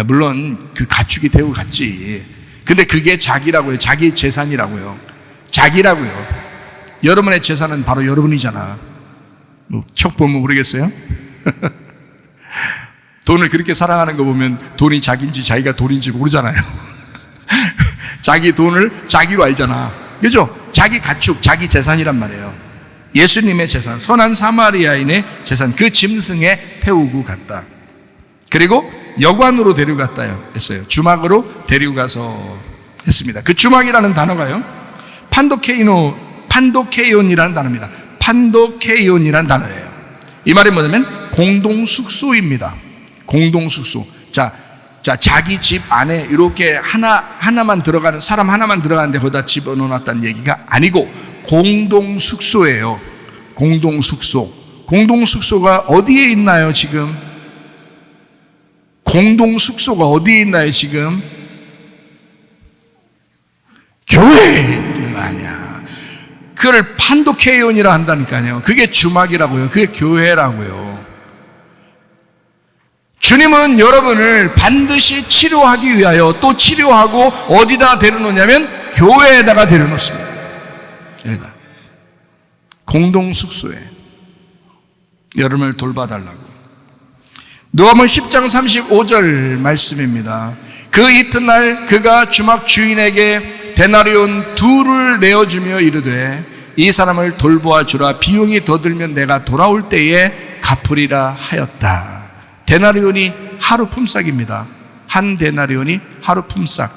물론 그 가축이 태우고 갔지. 근데 그게 자기라고요. 자기 재산이라고요. 자기라고요. 여러분의 재산은 바로 여러분이잖아. 척 보면 모르겠어요? 돈을 그렇게 사랑하는 거 보면 돈이 자기인지 자기가 돈인지 모르잖아요. 자기 돈을 자기로 알잖아. 그죠? 자기 가축, 자기 재산이란 말이에요. 예수님의 재산, 선한 사마리아인의 재산, 그 짐승에 태우고 갔다. 그리고 여관으로 데려갔다 했어요. 주막으로 데리고 가서 했습니다. 그 주막이라는 단어가요, 판도케이온이라는 단어입니다. 판도케이온이라는 단어예요. 이 말이 뭐냐면 공동숙소입니다. 공동숙소. 자, 자기 집 안에 이렇게 하나만 들어가는, 사람 하나만 들어가는데 거기다 집어넣어놨다는 얘기가 아니고 공동숙소예요. 공동숙소. 공동숙소가 어디에 있나요, 지금? 공동숙소가 어디에 있나요, 지금? 교회에 있는 거 아니야. 그걸 판도케이온이라 한다니까요. 그게 주막이라고요. 그게 교회라고요. 주님은 여러분을 반드시 치료하기 위하여 또 치료하고 어디다 데려놓냐면 교회에다가 데려놓습니다. 여기다. 공동숙소에 여러분을 돌봐달라고. 누가복음 10장 35절 말씀입니다. 그 이튿날 그가 주막 주인에게 데나리온 2를 내어주며 이르되 이 사람을 돌보아 주라. 비용이 더 들면 내가 돌아올 때에 갚으리라 하였다. 데나리온이 하루 품삯입니다. 한 데나리온이 하루 품삯.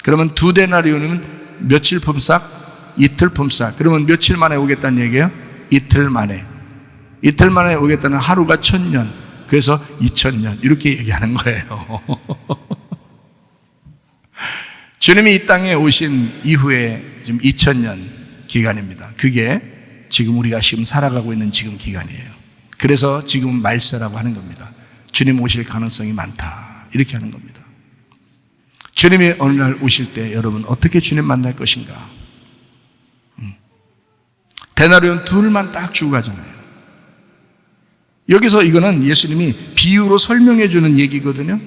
그러면 2 데나리온은 며칠 품삯? 이틀 품삯. 그러면 며칠 만에 오겠다는 얘기예요? 이틀 만에. 이틀 만에 오겠다는 하루가 1000년. 그래서 2000년. 이렇게 얘기하는 거예요. 주님이 이 땅에 오신 이후에 지금 2000년 기간입니다. 그게 지금 우리가 지금 살아가고 있는 지금 기간이에요. 그래서 지금 말세라고 하는 겁니다. 주님 오실 가능성이 많다. 이렇게 하는 겁니다. 주님이 어느 날 오실 때 여러분 어떻게 주님 만날 것인가? 데나리온 2만 딱 주고 가잖아요. 여기서 이거는 예수님이 비유로 설명해 주는 얘기거든요.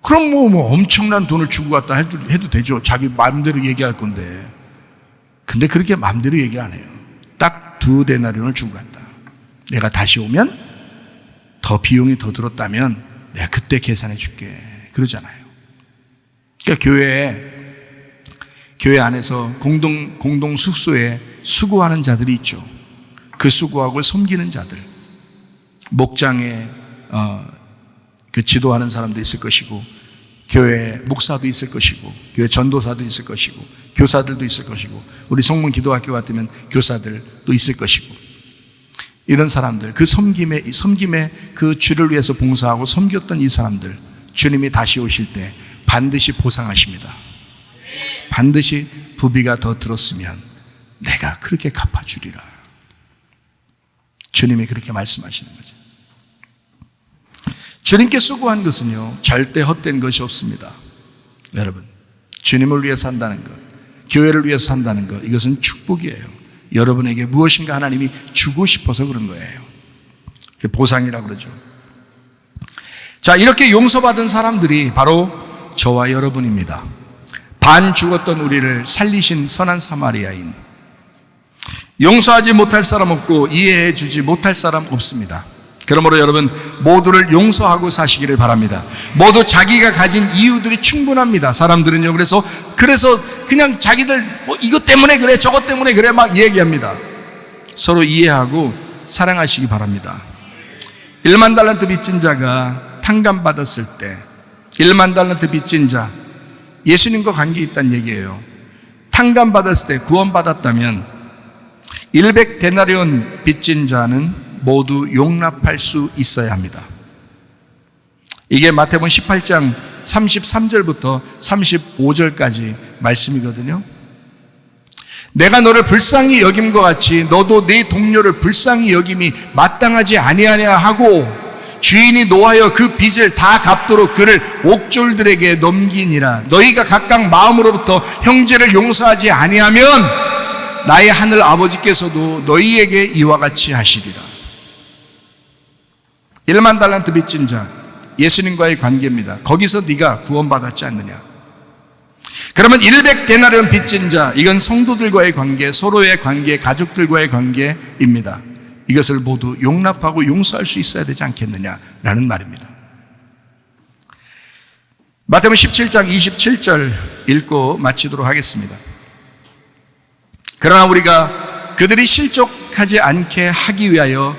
그럼 뭐 엄청난 돈을 주고 갔다 해도 되죠. 자기 마음대로 얘기할 건데. 근데 그렇게 마음대로 얘기 안 해요. 딱 2 데나리온을 주고 갔다. 내가 다시 오면 더 비용이 더 들었다면 내가 그때 계산해 줄게. 그러잖아요. 그러니까 교회 안에서 공동 숙소에 수고하는 자들이 있죠. 그 수고하고 섬기는 자들. 목장에 그 지도하는 사람도 있을 것이고, 교회 목사도 있을 것이고, 교회 전도사도 있을 것이고, 교사들도 있을 것이고, 우리 성문 기도학교 같으면 교사들도 있을 것이고, 이런 사람들, 그 섬김에 그 주를 위해서 봉사하고 섬겼던 이 사람들, 주님이 다시 오실 때 반드시 보상하십니다. 반드시 부비가 더 들었으면 내가 그렇게 갚아주리라. 주님이 그렇게 말씀하시는 거죠. 주님께 수고한 것은요, 절대 헛된 것이 없습니다. 여러분, 주님을 위해서 산다는 것, 교회를 위해서 산다는 것, 이것은 축복이에요. 여러분에게 무엇인가 하나님이 주고 싶어서 그런 거예요. 보상이라고 그러죠. 자, 이렇게 용서받은 사람들이 바로 저와 여러분입니다. 반 죽었던 우리를 살리신 선한 사마리아인. 용서하지 못할 사람 없고 이해해 주지 못할 사람 없습니다. 그러므로 여러분 모두를 용서하고 사시기를 바랍니다. 모두 자기가 가진 이유들이 충분합니다. 사람들은요, 그래서 그냥 자기들 이것 때문에 그래, 저것 때문에 그래 막 얘기합니다. 서로 이해하고 사랑하시기 바랍니다. 1만 달란트 빚진 자가 탕감받았을 때 1만 달란트 빚진 자, 예수님과 관계 있다는 얘기예요. 탕감받았을 때 구원받았다면 100데나리온 빚진 자는 모두 용납할 수 있어야 합니다. 이게 마태복음 18장 33절부터 35절까지 말씀이거든요. 내가 너를 불쌍히 여김과 같이 너도 네 동료를 불쌍히 여김이 마땅하지 아니하냐 하고 주인이 노하여 그 빚을 다 갚도록 그를 옥졸들에게 넘기니라. 너희가 각각 마음으로부터 형제를 용서하지 아니하면 나의 하늘 아버지께서도 너희에게 이와 같이 하시리라. 1만 달란트 빚진 자, 예수님과의 관계입니다. 거기서 네가 구원받았지 않느냐. 그러면 100데나리온 빚진 자, 이건 성도들과의 관계, 서로의 관계, 가족들과의 관계입니다. 이것을 모두 용납하고 용서할 수 있어야 되지 않겠느냐라는 말입니다. 마태복음 17장 27절 읽고 마치도록 하겠습니다. 그러나 우리가 그들이 실족하지 않게 하기 위하여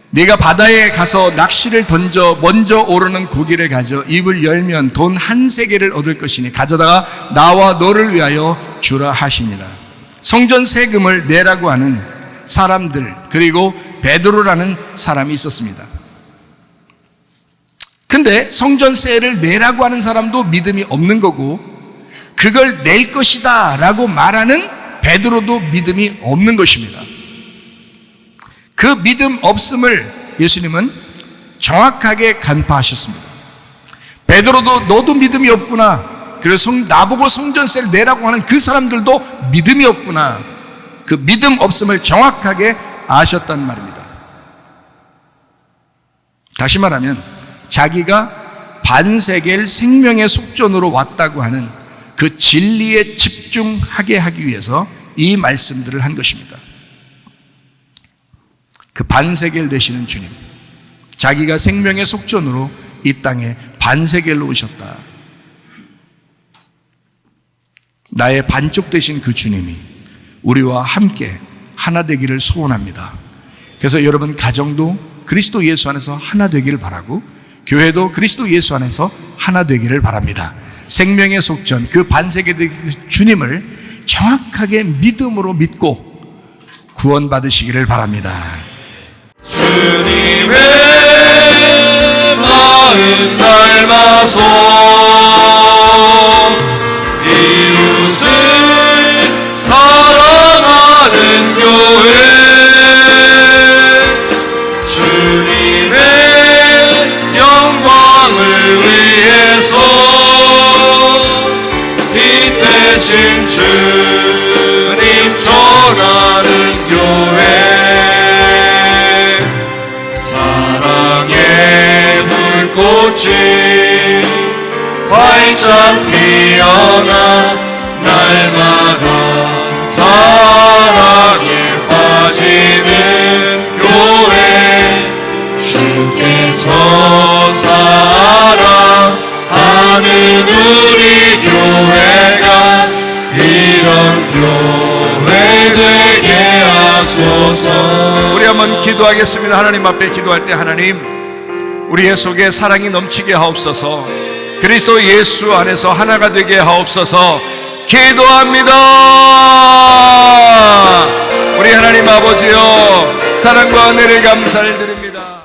네가 바다에 가서 낚시를 던져 먼저 오르는 고기를 가져 입을 열면 돈 한 세겔을 얻을 것이니 가져다가 나와 너를 위하여 주라 하시니라. 성전 세금을 내라고 하는 사람들, 그리고 베드로라는 사람이 있었습니다. 근데 성전세를 내라고 하는 사람도 믿음이 없는 거고, 그걸 낼 것이다 라고 말하는 베드로도 믿음이 없는 것입니다. 그 믿음 없음을 예수님은 정확하게 간파하셨습니다. 베드로도 너도 믿음이 없구나, 그래서 나보고 성전세를 내라고 하는 그 사람들도 믿음이 없구나, 그 믿음 없음을 정확하게 아셨단 말입니다. 다시 말하면 자기가 반세겔 생명의 속전으로 왔다고 하는 그 진리에 집중하게 하기 위해서 이 말씀들을 한 것입니다. 그 반세겔 되시는 주님, 자기가 생명의 속전으로 이 땅에 반세겔로 오셨다. 나의 반쪽 되신 그 주님이 우리와 함께 하나 되기를 소원합니다. 그래서 여러분 가정도 그리스도 예수 안에서 하나 되기를 바라고, 교회도 그리스도 예수 안에서 하나 되기를 바랍니다. 생명의 속전, 그 반세계 주님을 정확하게 믿음으로 믿고 구원받으시기를 바랍니다. 주님의 마음 닮아서 이웃을 사랑하는 교회, 주님의 영광을 위해서 빛 대신 주님 전하는 교회, 사랑의 불꽃이 활짝 피어나 날마다 사랑에 빠지는 교회, 주께서 사랑하는 우리 교회가 이런 교회 되게 하소서. 우리 한번 기도하겠습니다. 하나님 앞에 기도할 때, 하나님 우리의 속에 사랑이 넘치게 하옵소서. 그리스도 예수 안에서 하나가 되게 하옵소서. 기도합니다. 우리 하나님 아버지여, 사랑과 은혜를 감사를 드립니다.